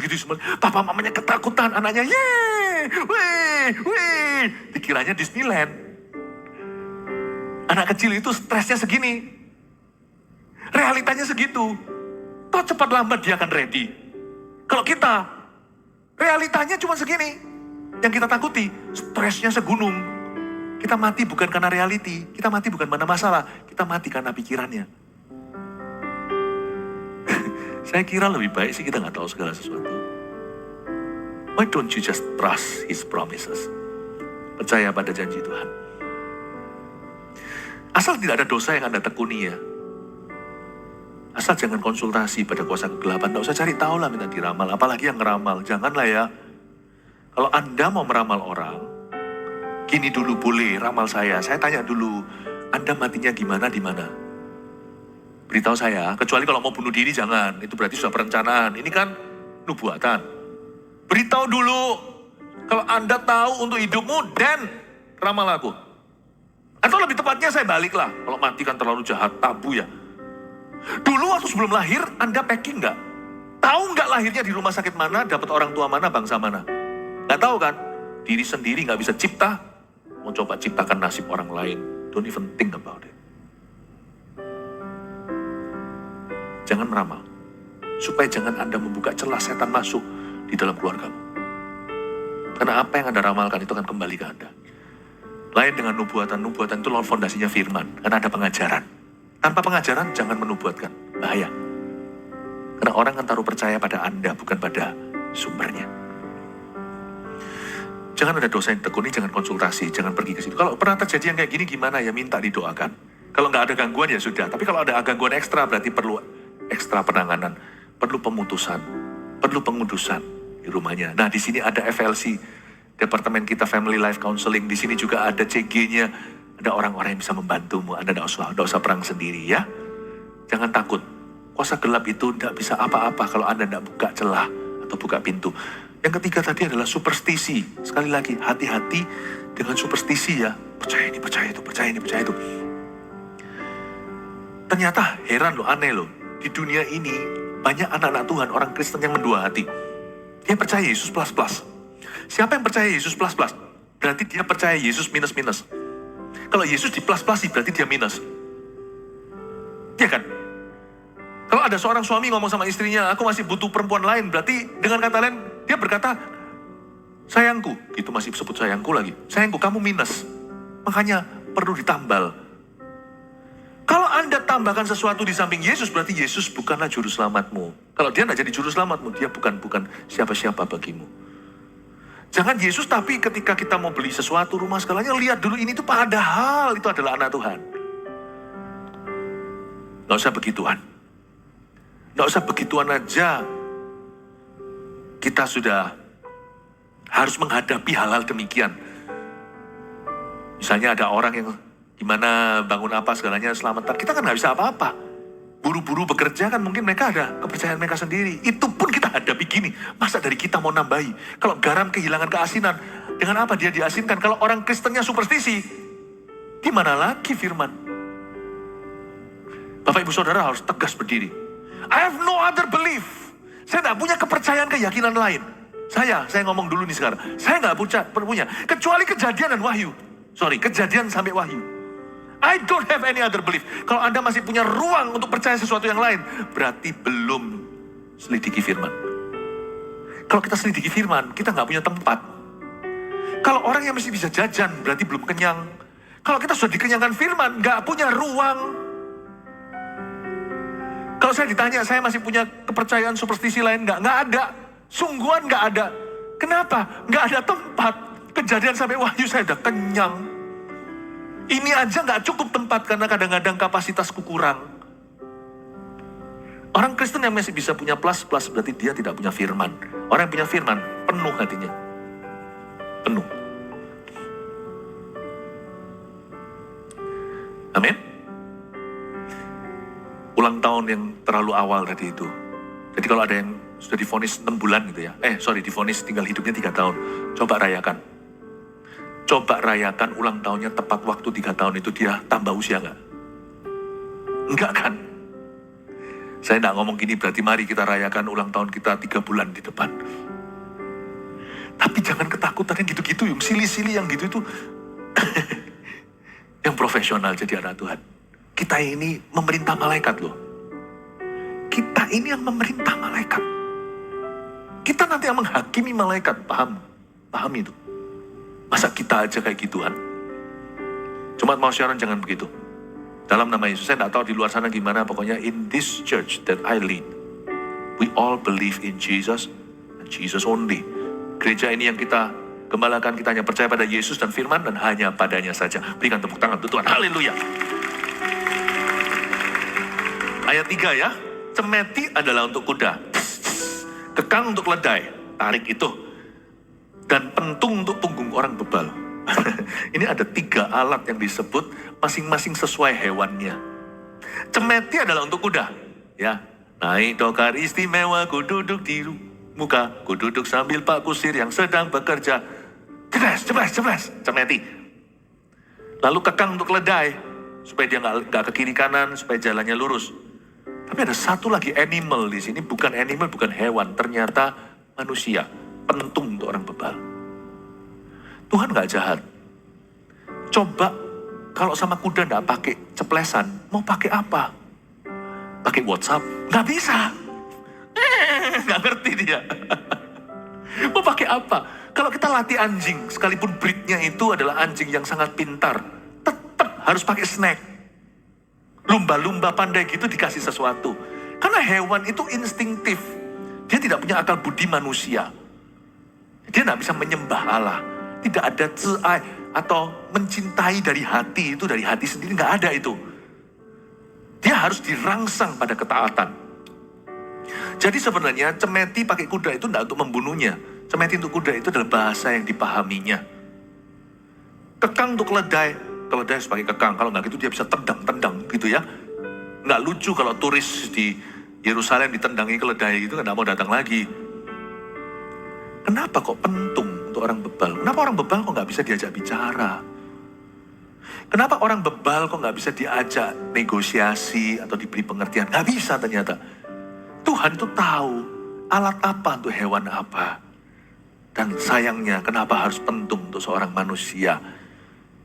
Speaker 1: gitu semua. Papa mamanya ketakutan, anaknya yeay, wih. Dikiranya Disneyland. Anak kecil itu stresnya segini. Realitanya segitu. Toh cepat lambat dia akan ready. Kalau kita, realitanya cuma segini. Yang kita takuti, stresnya segunung. Kita mati bukan karena reality. Kita mati bukan karena masalah. Kita mati karena pikirannya. Saya kira lebih baik sih kita nggak tahu segala sesuatu. Why don't you just trust His promises? Percaya pada janji Tuhan. Asal tidak ada dosa yang Anda tekuni ya. Asal jangan konsultasi pada kuasa kegelapan. Tidak usah cari tahu lah minta diramal. Apalagi yang ngeramal. Janganlah ya. Kalau Anda mau meramal orang, gini dulu boleh ramal saya. Saya tanya dulu, Anda matinya gimana, di mana? Beritahu saya. Kecuali kalau mau bunuh diri jangan. Itu berarti sudah perencanaan. Ini kan nubuatan. Beritahu dulu. Kalau Anda tahu untuk hidupmu, dan ramal aku. Atau lebih tepatnya saya baliklah. Kalau mati kan terlalu jahat, tabu ya. Dulu waktu sebelum lahir, Anda packing nggak? Tahu nggak lahirnya di rumah sakit mana, dapat orang tua mana, bangsa mana? Nggak tahu kan? Diri sendiri nggak bisa cipta, mau coba ciptakan nasib orang lain. Don't even think about it. Jangan meramal. Supaya jangan Anda membuka celah setan masuk di dalam keluargamu. Karena apa yang Anda ramalkan itu akan kembali ke Anda. Lain dengan nubuatan. Nubuatan itu fondasinya firman. Karena ada pengajaran. Tanpa pengajaran jangan menubuatkan. Bahaya. Karena orang akan taruh percaya pada Anda, bukan pada sumbernya. Jangan ada dosa yang tekuni, jangan konsultasi, jangan pergi ke situ. Kalau pernah terjadi yang kayak gini gimana ya, minta didoakan. Kalau nggak ada gangguan ya sudah. Tapi kalau ada gangguan ekstra berarti perlu ekstra penanganan. Perlu pemutusan, perlu pengudusan di rumahnya. Nah di sini ada FLC, Departemen kita Family Life Counseling. Di sini juga ada CG-nya. Ada orang-orang yang bisa membantumu. Anda tidak usah perang sendiri ya. Jangan takut. Kuasa gelap itu tidak bisa apa-apa kalau Anda tidak buka celah atau buka pintu. Yang ketiga tadi adalah superstisi. Sekali lagi, hati-hati dengan superstisi ya. Percaya ini, percaya itu, percaya ini, percaya itu. Ternyata heran loh, aneh loh. Di dunia ini banyak anak-anak Tuhan, orang Kristen yang mendua hati. Dia percaya Yesus plus-plus. Siapa yang percaya Yesus plus-plus? Berarti dia percaya Yesus minus-minus. Kalau Yesus di plus-plusi berarti dia minus. Iya kan? Kalau ada seorang suami ngomong sama istrinya, aku masih butuh perempuan lain, berarti dengan kata lain, dia berkata, sayangku, itu masih sebut sayangku lagi. Sayangku, kamu minus. Makanya perlu ditambal. Kalau Anda tambahkan sesuatu di samping Yesus, berarti Yesus bukanlah juru selamatmu. Kalau dia tidak jadi juru selamatmu, dia bukan siapa-siapa bagimu. Jangan Yesus, tapi ketika kita mau beli sesuatu, rumah segalanya, lihat dulu ini tuh padahal itu adalah anak Tuhan. Gak usah begituan. Gak usah begituan aja. Kita sudah harus menghadapi hal-hal demikian. Misalnya ada orang yang gimana bangun apa segalanya selamatan. Kita kan gak bisa apa-apa. Buru-buru bekerja kan mungkin mereka ada kepercayaan mereka sendiri. Itu pun kita hadapi gini. Masa dari kita mau nambahi? Kalau garam kehilangan keasinan, dengan apa dia diasinkan? Kalau orang Kristennya superstisi, di mana lagi firman? Bapak Ibu Saudara harus tegas berdiri. I have no other belief. Saya tidak punya kepercayaan keyakinan lain. Saya ngomong dulu nih sekarang. Saya nggak punya. Kecuali kejadian dan wahyu. Kejadian sampai wahyu. I don't have any other belief. Kalau Anda masih punya ruang untuk percaya sesuatu yang lain, berarti belum selidiki firman. Kalau kita selidiki firman, kita nggak punya tempat. Kalau orang yang masih bisa jajan, berarti belum kenyang. Kalau kita sudah dikenyangkan firman, nggak punya ruang. Kalau saya ditanya, saya masih punya kepercayaan superstisi lain? Nggak ada. Sungguhan nggak ada. Kenapa? Nggak ada tempat. Kejadian sampai wahyu saya udah kenyang. Ini aja nggak cukup tempat karena kadang-kadang kapasitasku kurang. Orang Kristen yang masih bisa punya plus-plus berarti dia tidak punya firman. Orang yang punya firman penuh hatinya. Penuh. Amin. Ulang tahun yang terlalu awal tadi itu. Jadi kalau ada yang sudah divonis 6 bulan gitu ya. Divonis tinggal hidupnya 3 tahun. Coba rayakan. Coba rayakan ulang tahunnya tepat waktu 3 tahun itu dia tambah usia nggak? Enggak kan? Saya nggak ngomong gini berarti mari kita rayakan ulang tahun kita 3 bulan di depan. Tapi jangan ketakutan yang gitu-gitu, yang silih-silih yang gitu itu. Yang profesional jadi anak Tuhan. Kita ini memerintah malaikat loh. Kita ini yang memerintah malaikat. Kita nanti yang menghakimi malaikat, paham? Paham itu. Masa kita aja kayak gituan? Cuma mau siaran jangan begitu. Dalam nama Yesus, saya tidak tahu di luar sana gimana, pokoknya in this church that I lead, we all believe in Jesus, and Jesus only. Gereja ini yang kita gembalakan, kita hanya percaya pada Yesus dan firman, dan hanya padanya saja. Berikan tepuk tangan untuk Tuhan, haleluya. Ayat 3 ya, cemeti adalah untuk kuda, kekang untuk keledai, tarik itu. Dan pentung untuk punggung orang bebal. Ini ada 3 alat yang disebut masing-masing sesuai hewannya. Cemeti adalah untuk kuda. Ya, naik dokar istimewa, ku duduk di muka, ku duduk sambil Pak Kusir yang sedang bekerja. Ceplas, cemeti. Lalu kekang untuk keledai, supaya dia nggak ke kiri kanan, supaya jalannya lurus. Tapi ada satu lagi animal di sini, bukan animal, bukan hewan, ternyata manusia, pentung untuk orang bebal. Tuhan nggak jahat. Coba kalau sama kuda nggak pakai ceplesan, mau pakai apa? Pakai WhatsApp? Nggak bisa. Nggak ngerti dia. Mau pakai apa? Kalau kita latih anjing, sekalipun breednya itu adalah anjing yang sangat pintar, tetap harus pakai snack. Lumba-lumba pandai gitu dikasih sesuatu. Karena hewan itu instinktif. Dia tidak punya akal budi manusia. Dia tidak bisa menyembah Allah. Tidak ada ceai atau mencintai dari hati, itu dari hati sendiri, nggak ada itu. Dia harus dirangsang pada ketaatan. Jadi sebenarnya cemeti pakai kuda itu tidak untuk membunuhnya. Cemeti untuk kuda itu adalah bahasa yang dipahaminya. Kekang untuk keledai, keledai harus pakai kekang. Kalau nggak gitu dia bisa tendang-tendang gitu ya. Nggak lucu kalau turis di Yerusalem ditendangi keledai gitu, nggak mau datang lagi. Kenapa kok pentung untuk orang bebal? Kenapa orang bebal kok nggak bisa diajak bicara? Kenapa orang bebal kok nggak bisa diajak negosiasi atau diberi pengertian? Nggak bisa ternyata. Tuhan tuh tahu alat apa untuk hewan apa. Dan sayangnya kenapa harus pentung untuk seorang manusia?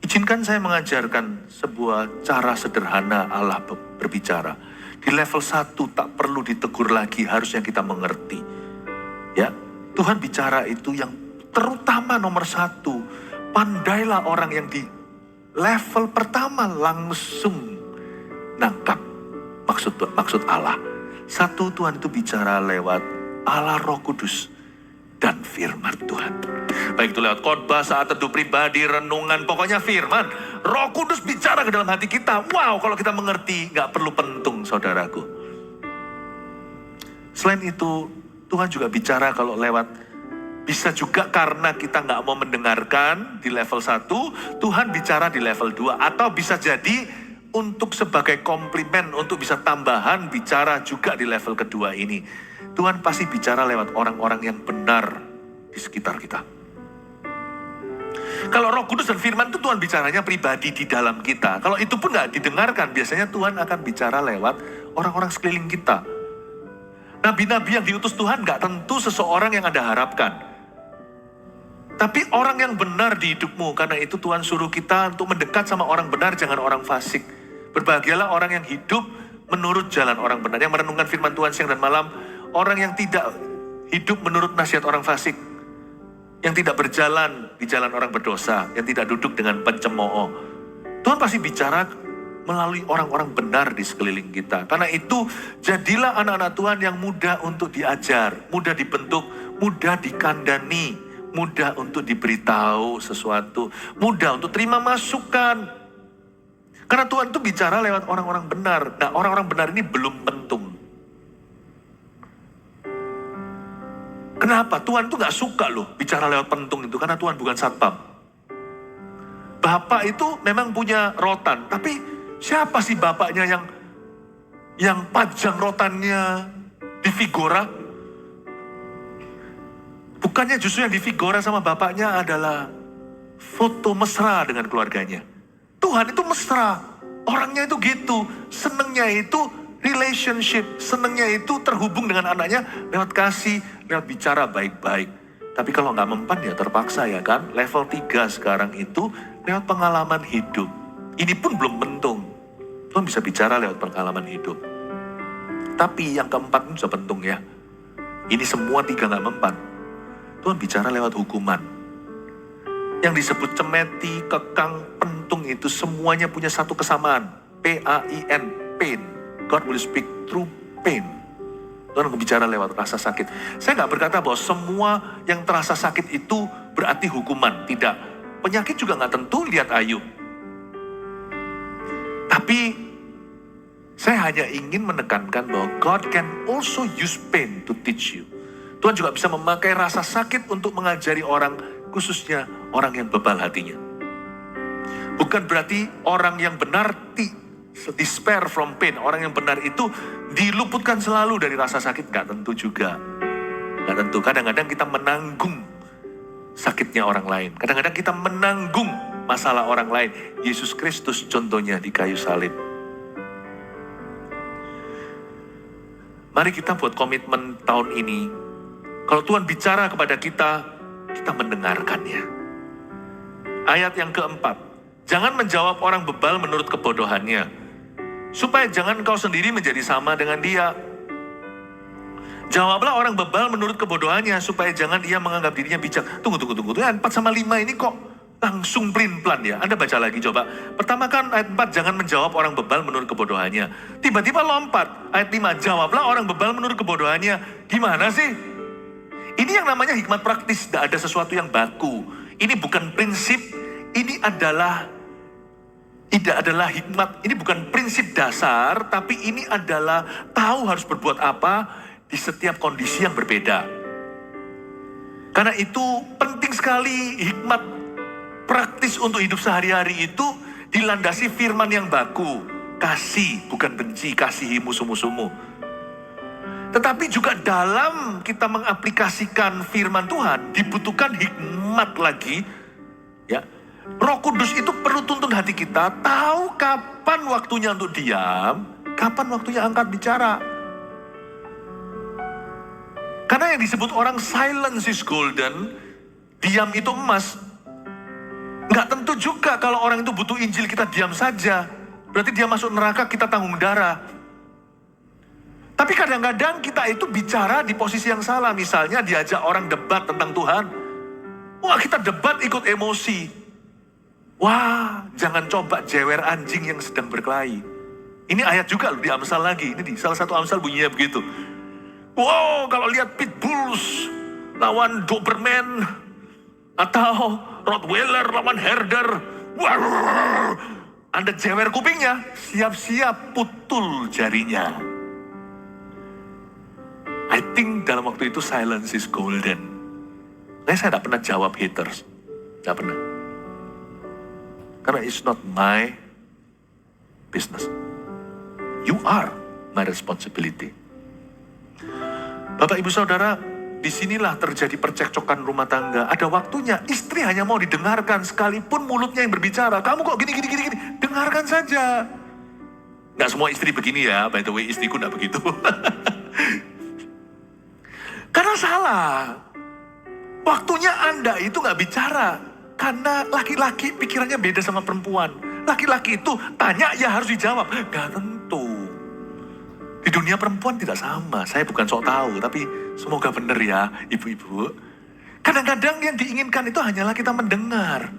Speaker 1: Izinkan saya mengajarkan sebuah cara sederhana Allah berbicara. Di level 1 tak perlu ditegur lagi, harusnya kita mengerti. Ya, Tuhan bicara itu yang terutama nomor 1. Pandailah orang yang di level pertama langsung nangkap maksud Allah. 1, Tuhan itu bicara lewat Allah Roh Kudus dan firman Tuhan. Baik itu lewat khotbah, saat teduh pribadi, renungan, pokoknya firman. Roh Kudus bicara ke dalam hati kita. Wow, kalau kita mengerti, gak perlu pentung saudaraku. Selain itu, Tuhan juga bicara kalau lewat, bisa juga karena kita gak mau mendengarkan di level 1, Tuhan bicara di level 2. Atau bisa jadi untuk sebagai komplimen, untuk bisa tambahan bicara juga di level kedua ini. Tuhan pasti bicara lewat orang-orang yang benar di sekitar kita. Kalau Roh Kudus dan firman itu Tuhan bicaranya pribadi di dalam kita. Kalau itu pun gak didengarkan, biasanya Tuhan akan bicara lewat orang-orang sekeliling kita. Nabi-nabi yang diutus Tuhan gak tentu seseorang yang Anda harapkan. Tapi orang yang benar di hidupmu, karena itu Tuhan suruh kita untuk mendekat sama orang benar, jangan orang fasik. Berbahagialah orang yang hidup menurut jalan orang benar, yang merenungkan firman Tuhan siang dan malam. Orang yang tidak hidup menurut nasihat orang fasik, yang tidak berjalan di jalan orang berdosa, yang tidak duduk dengan pencemooh. Tuhan pasti bicara melalui orang-orang benar di sekeliling kita. Karena itu, jadilah anak-anak Tuhan yang mudah untuk diajar, mudah dibentuk, mudah dikandani, mudah untuk diberitahu sesuatu, mudah untuk terima masukan. Karena Tuhan itu bicara lewat orang-orang benar. Nah, orang-orang benar ini belum pentung. Kenapa? Tuhan tuh gak suka loh bicara lewat pentung itu. Karena Tuhan bukan satpam. Bapak itu memang punya rotan. Tapi siapa sih bapaknya yang pajang rotannya di Vigora? Bukannya justru yang di Vigora sama bapaknya adalah foto mesra dengan keluarganya. Tuhan itu mesra. Orangnya itu gitu. Senengnya itu relationship, senangnya itu terhubung dengan anaknya lewat kasih, lewat bicara baik-baik. Tapi kalau nggak mempan ya terpaksa ya kan. Level 3 sekarang itu lewat pengalaman hidup. Ini pun belum pentung. Tuhan bisa bicara lewat pengalaman hidup. Tapi yang keempat itu bisa pentung ya. Ini semua 3 nggak mempan. Tuhan bicara lewat hukuman. Yang disebut cemeti, kekang, pentung itu semuanya punya satu kesamaan. P-A-I-N, pain. God will speak through pain. Tuhan berbicara lewat rasa sakit. Saya nggak berkata bahwa semua yang terasa sakit itu berarti hukuman. Tidak. Penyakit juga nggak tentu, lihat Ayub. Tapi saya hanya ingin menekankan bahwa God can also use pain to teach you. Tuhan juga bisa memakai rasa sakit untuk mengajari orang, khususnya orang yang bebal hatinya. Bukan berarti orang yang benar despair from pain. Orang yang benar itu diluputkan selalu dari rasa sakit. Gak tentu juga. Gak tentu. Kadang-kadang kita menanggung sakitnya orang lain. Kadang-kadang kita menanggung masalah orang lain. Yesus Kristus contohnya di kayu salib. Mari kita buat komitmen tahun ini. Kalau Tuhan bicara kepada kita, kita mendengarkannya. Ayat yang keempat, jangan menjawab orang bebal menurut kebodohannya, supaya jangan kau sendiri menjadi sama dengan dia. Jawablah orang bebal menurut kebodohannya, supaya jangan ia menganggap dirinya bijak. Tunggu. Ayat 4 sama 5 ini kok langsung pelin-pelan ya. Anda baca lagi coba. Pertama kan ayat 4, jangan menjawab orang bebal menurut kebodohannya. Tiba-tiba lompat. Ayat 5, jawablah orang bebal menurut kebodohannya. Gimana sih? Ini yang namanya hikmat praktis. Tidak ada sesuatu yang baku. Ini bukan prinsip. Ini adalah hikmat. Ini bukan prinsip dasar. Tapi ini adalah tahu harus berbuat apa di setiap kondisi yang berbeda. Karena itu penting sekali hikmat praktis untuk hidup sehari-hari itu dilandasi firman yang baku. Kasih, bukan benci, kasihi musuh-musuhmu. Tetapi juga dalam kita mengaplikasikan firman Tuhan, dibutuhkan hikmat lagi. Ya, Roh Kudus itu perlu tuntun hati kita, tahu kapan waktunya untuk diam, kapan waktunya angkat bicara. Karena yang disebut orang silence is golden, diam itu emas. Nggak tentu juga kalau orang itu butuh Injil kita diam saja. Berarti dia masuk neraka, kita tanggung darah. Tapi kadang-kadang kita itu bicara di posisi yang salah. Misalnya diajak orang debat tentang Tuhan. Wah, kita debat ikut emosi. Wah, jangan coba jewer anjing yang sedang berkelahi. Ini ayat juga loh di Amsal lagi. Ini di salah satu Amsal bunyinya begitu. Wow, kalau lihat pitbulls lawan Doberman atau Rottweiler lawan Herder, wow, Anda jewer kupingnya, siap-siap putul jarinya. I think dalam waktu itu silence is golden. Saya tidak pernah jawab haters, tidak pernah. Karena it's not my business. You are my responsibility. Bapak, Ibu, Saudara, disinilah terjadi percekcokan rumah tangga. Ada waktunya, istri hanya mau didengarkan sekalipun mulutnya yang berbicara. Kamu kok gini. Dengarkan saja. Nggak semua istri begini ya, by the way, istriku nggak begitu. Karena salah. Waktunya Anda itu nggak bicara. Karena laki-laki pikirannya beda sama perempuan. Laki-laki itu tanya ya harus dijawab. Nggak tentu. Di dunia perempuan tidak sama. Saya bukan sok tahu, tapi semoga benar ya, ibu-ibu. Kadang-kadang yang diinginkan itu hanyalah kita mendengar.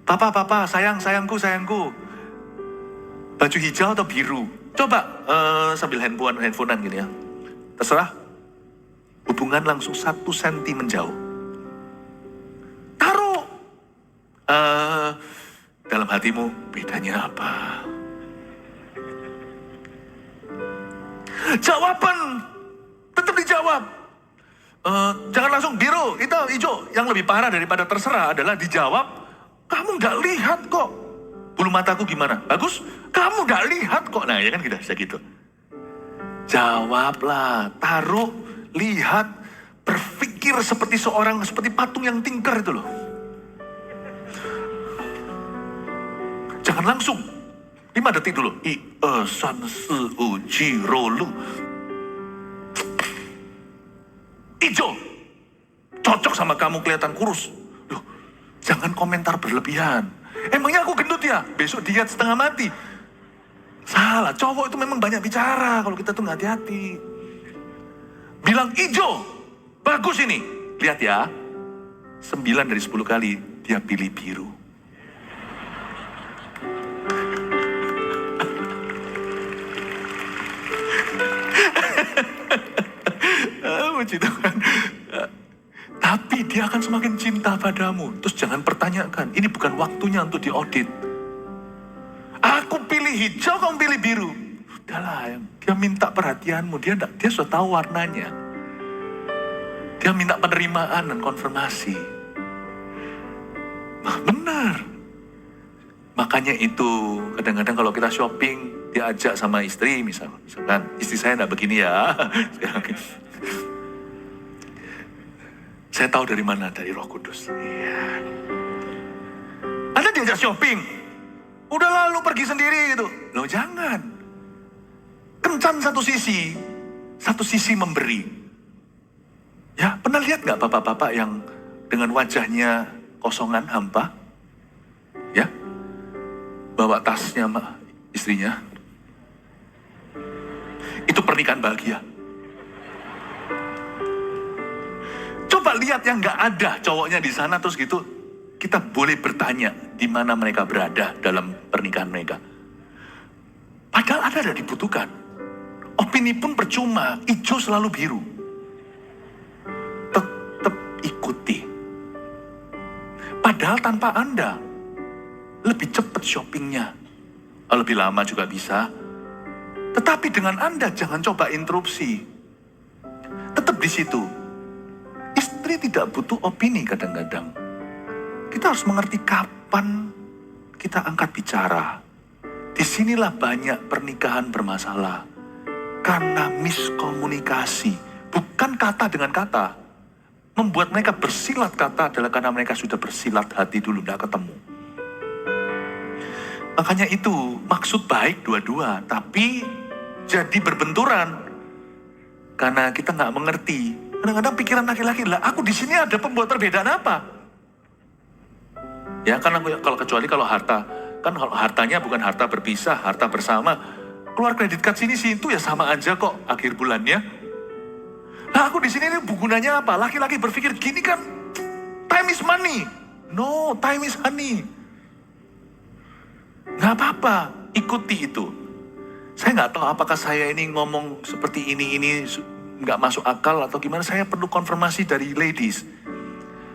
Speaker 1: Papa, sayangku. Baju hijau atau biru? Coba sambil handphonean gini ya. Terserah. Hubungan langsung 1 senti menjauh. Taruh. Dalam hatimu, bedanya apa? Jawaban tetap dijawab. Jangan langsung biru, itu hijau. Yang lebih parah daripada terserah adalah dijawab, kamu nggak lihat kok. Bulu mataku gimana? Bagus? Kamu nggak lihat kok. Nah, ya kan kita bisa gitu. Jawablah, taruh, lihat, berpikir seperti patung yang tingkar itu loh. Jangan langsung. 5 detik dulu. 1, 2, 3, 4, 5, 6, 7. Ijo. Cocok sama kamu, kelihatan kurus. Loh, jangan komentar berlebihan. Emangnya aku gendut ya? Besok diet setengah mati. Salah, cowok itu memang banyak bicara kalau kita tuh nggak hati-hati. Bilang ijo. Bagus ini. Lihat ya. 9 dari 10 kali dia pilih biru. Puji Tuhan. Tapi dia akan semakin cinta padamu. Terus jangan pertanyakan, ini bukan waktunya untuk diaudit. Aku pilih hijau, kamu pilih biru. Udahlah, dia minta perhatianmu, dia sudah tahu warnanya. Dia minta penerimaan dan konfirmasi. Nah, benar. Makanya itu, kadang-kadang kalau kita shopping, diajak sama istri, misalkan, istri saya enggak begini ya. Saya tahu dari mana, dari Roh Kudus. Iya. diajak shopping. Udah lalu pergi sendiri gitu. Loh jangan. Kencan satu sisi memberi. Ya, pernah lihat gak bapak-bapak yang dengan wajahnya kosongan, hampa? Ya, bawa tasnya sama istrinya. Itu pernikahan bahagia. Coba lihat yang gak ada cowoknya di sana terus gitu. Kita boleh bertanya di mana mereka berada dalam pernikahan mereka. Padahal ada dibutuhkan. Opini pun percuma, hijau selalu biru. Tetap ikuti. Padahal tanpa Anda, lebih cepat shoppingnya. Lebih lama juga bisa. Tetapi dengan Anda jangan coba interupsi. Tetap di situ. Istri tidak butuh opini kadang-kadang. Kita harus mengerti kapan kita angkat bicara. Disinilah banyak pernikahan bermasalah. Karena miskomunikasi. Bukan kata dengan kata. Membuat mereka bersilat kata adalah karena mereka sudah bersilat hati dulu, tidak ketemu. Makanya itu maksud baik dua-dua. Tapi jadi berbenturan. Karena kita nggak mengerti. Kadang-kadang pikiran laki-laki, lah aku di sini ada pembuat perbedaan apa? Ya karena kalau kecuali kalau harta, kan kalau hartanya bukan harta berpisah, harta bersama. Keluar kredit card sini situ ya sama aja kok akhir bulannya. Nah aku di sini ini gunanya apa? Laki-laki berpikir gini kan, time is money. No, time is honey. Nggak apa-apa, ikuti itu. Saya nggak tahu apakah saya ini ngomong seperti ini nggak masuk akal atau gimana. Saya perlu konfirmasi dari ladies.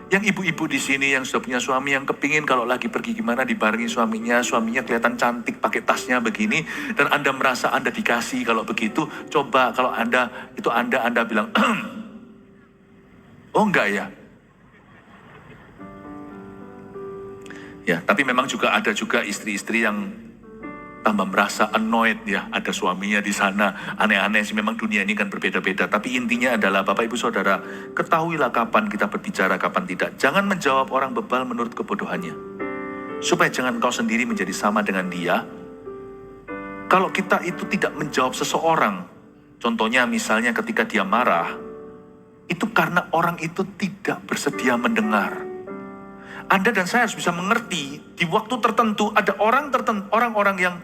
Speaker 1: Yang ibu-ibu di sini yang sudah punya suami yang kepingin kalau lagi pergi gimana dibarengi suaminya kelihatan cantik pakai tasnya begini dan Anda merasa Anda dikasih kalau begitu, coba kalau Anda bilang, oh enggak ya. Ya, tapi memang ada juga istri-istri yang tambah merasa annoyed ya, ada suaminya di sana, aneh-aneh sih, memang dunia ini kan berbeda-beda. Tapi intinya adalah Bapak Ibu Saudara, ketahuilah kapan kita berbicara, kapan tidak. Jangan menjawab orang bebal menurut kebodohannya. Supaya jangan kau sendiri menjadi sama dengan dia. Kalau kita itu tidak menjawab seseorang, contohnya misalnya ketika dia marah, itu karena orang itu tidak bersedia mendengar. Anda dan saya harus bisa mengerti, di waktu tertentu ada orang-orang yang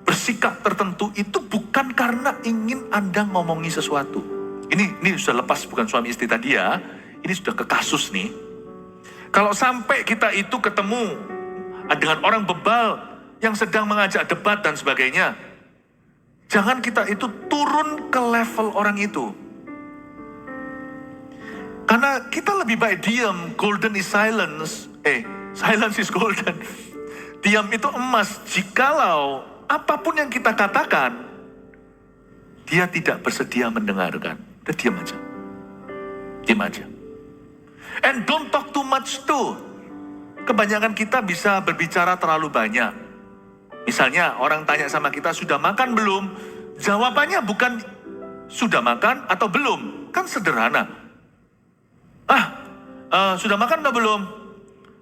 Speaker 1: bersikap tertentu itu bukan karena ingin Anda ngomongi sesuatu. Ini sudah lepas, bukan suami istri tadi ya. Ini sudah ke kasus nih. Kalau sampai kita itu ketemu dengan orang bebal yang sedang mengajak debat dan sebagainya, jangan kita itu turun ke level orang itu. Karena kita lebih baik diam, golden is silence. Silence is golden. Diam itu emas. Jikalau apapun yang kita katakan, dia tidak bersedia mendengarkan. Udah diam aja. Diam aja. And don't talk too much too. Kebanyakan kita bisa berbicara terlalu banyak. Misalnya orang tanya sama kita, sudah makan belum? Jawabannya bukan sudah makan atau belum. Kan sederhana. Sudah makan atau belum?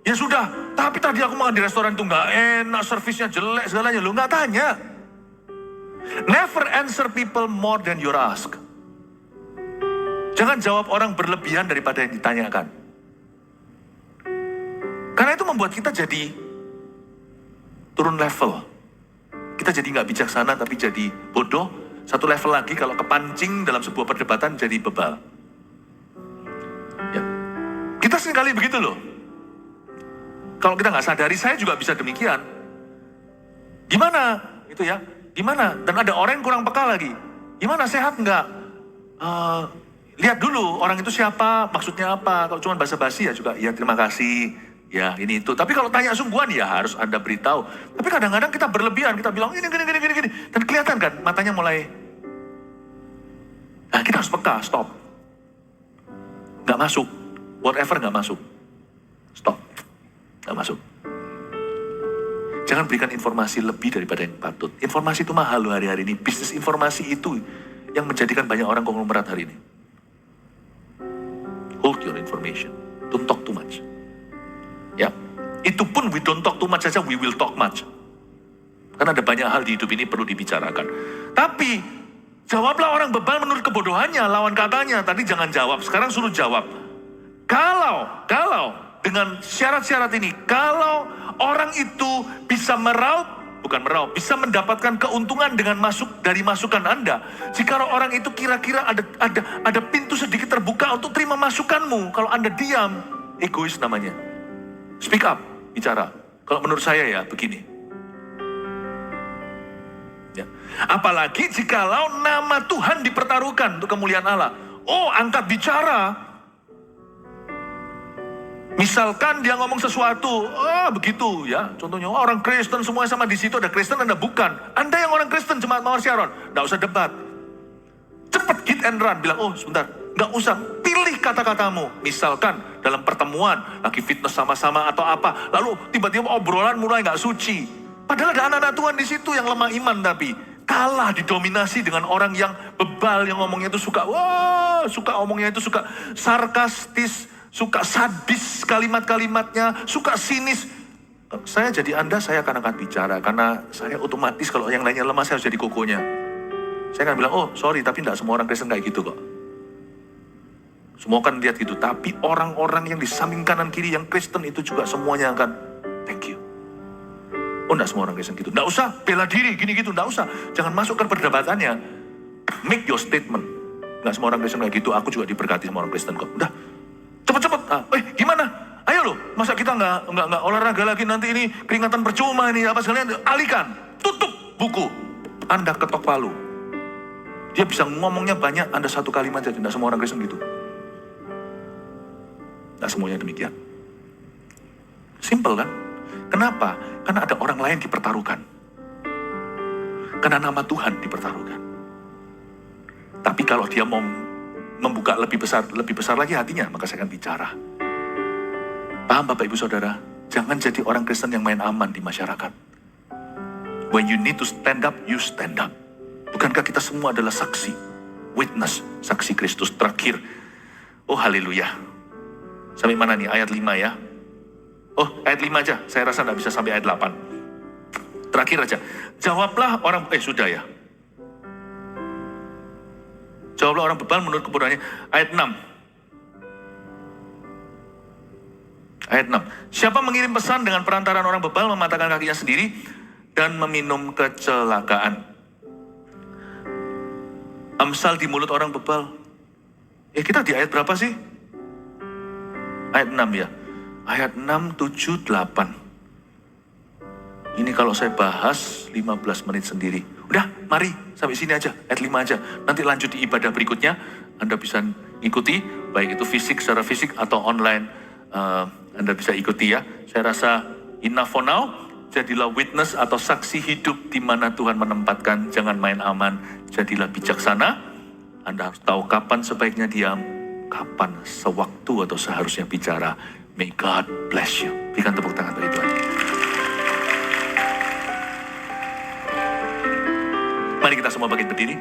Speaker 1: Ya sudah, tapi tadi aku makan di restoran itu nggak enak, servisnya jelek segalanya. Lo nggak tanya. Never answer people more than you ask. Jangan jawab orang berlebihan daripada yang ditanyakan. Karena itu membuat kita jadi turun level. Kita jadi nggak bijaksana tapi jadi bodoh. Satu level lagi kalau kepancing dalam sebuah perdebatan jadi bebal. Ya. Kita seringkali begitu loh. Kalau kita nggak sadari, saya juga bisa demikian. Gimana? Itu ya. Gimana? Dan ada orang yang kurang peka lagi. Gimana, sehat nggak? Lihat dulu orang itu siapa, maksudnya apa. Kalau cuma basa-basi ya juga, ya terima kasih. Ya ini itu. Tapi kalau tanya sungguhan ya harus Anda beritahu. Tapi kadang-kadang kita berlebihan, kita bilang ini gini. Dan kelihatan kan matanya mulai. Nah kita harus peka, stop. Nggak masuk. Whatever nggak masuk. Stop. Nggak masuk. Jangan berikan informasi lebih daripada yang patut. Informasi itu mahal loh hari-hari ini. Bisnis informasi itu yang menjadikan banyak orang konglomerat hari ini. Hold your information. Don't talk too much. Ya. Itu pun we don't talk too much saja, we will talk much. Karena ada banyak hal di hidup ini perlu dibicarakan. Tapi, jawablah orang bebal menurut kebodohannya, lawan katanya. Tadi jangan jawab, sekarang suruh jawab. Kalau dengan syarat-syarat ini, kalau orang itu bisa bisa mendapatkan keuntungan dengan dari masukan Anda. Jika orang itu kira-kira ada pintu sedikit terbuka untuk terima masukanmu, kalau Anda diam, egois namanya. Speak up, bicara. Kalau menurut saya ya begini. Ya. Apalagi jikalau nama Tuhan dipertaruhkan untuk kemuliaan Allah. Oh, angkat bicara. Misalkan dia ngomong sesuatu, begitu ya. Contohnya, orang Kristen semuanya sama di situ, ada Kristen, Anda bukan. Anda yang orang Kristen, Jemaat Mawar Syaron. Nggak usah debat. Cepet hit and run, bilang, oh sebentar. Nggak usah, pilih kata-katamu. Misalkan dalam pertemuan, lagi fitness sama-sama atau apa. Lalu tiba-tiba obrolan mulai nggak suci. Padahal ada anak-anak Tuhan di situ yang lemah iman tapi kalah didominasi dengan orang yang bebal, yang ngomongnya itu suka omongnya itu suka sarkastis, suka sadis kalimat-kalimatnya, suka sinis. Saya jadi Anda, saya akan angkat bicara. Karena saya otomatis kalau yang lainnya lemah, saya harus jadi kokonya. Saya akan bilang, oh sorry, tapi tidak semua orang Kristen kayak gitu kok. Semua kan lihat gitu. Tapi orang-orang yang di samping kanan kiri yang Kristen itu juga semuanya akan, thank you. Oh tidak semua orang Kristen gitu. Tidak usah bela diri, gini-gitu, tidak usah. Jangan masukkan perdebatannya. Make your statement. Tidak semua orang Kristen kayak gitu, aku juga diberkati sama orang Kristen kok. Udah. Cepet-cepet, gimana? Ayo loh, masa kita nggak olahraga lagi nanti ini keringatan percuma ini apa sekalian? Alihkan, tutup buku, Anda ketok palu. Dia bisa ngomongnya banyak, Anda satu kalimat aja. Tidak semua orang Kristen gitu. Tidak semuanya demikian. Simple kan? Kenapa? Karena ada orang lain dipertaruhkan. Karena nama Tuhan dipertaruhkan. Tapi kalau dia mau membuka lebih besar lagi hatinya, maka saya akan bicara. Paham Bapak Ibu Saudara? Jangan jadi orang Kristen yang main aman di masyarakat. When you need to stand up, you stand up. Bukankah kita semua adalah saksi, witness, saksi Kristus terakhir. Oh haleluya. Sampai mana nih? Ayat 5 ya. Oh ayat 5 aja, saya rasa tidak bisa sampai ayat 8. Terakhir aja. Jawablah orang, sudah ya. Jawablah orang bebal menurut kebodohannya. Ayat 6. Ayat 6. Siapa mengirim pesan dengan perantaraan orang bebal mematahkan kakinya sendiri dan meminum kecelakaan. Amsal di mulut orang bebal. Kita di ayat berapa sih? Ayat 6 ya. Ayat 6, 7, 8. Ini kalau saya bahas 15 menit sendiri. Udah, mari sampai sini aja, ayat 5 aja. Nanti lanjut di ibadah berikutnya, Anda bisa ikuti, baik itu secara fisik atau online, Anda bisa ikuti ya. Saya rasa enough for now. Jadilah witness atau saksi hidup di mana Tuhan menempatkan, jangan main aman. Jadilah bijaksana, Anda harus tahu kapan sebaiknya diam, kapan sewaktu atau seharusnya bicara. May God bless you. Berikan tepuk tangan bagi Tuhan. Mari kita semua bangkit berdiri.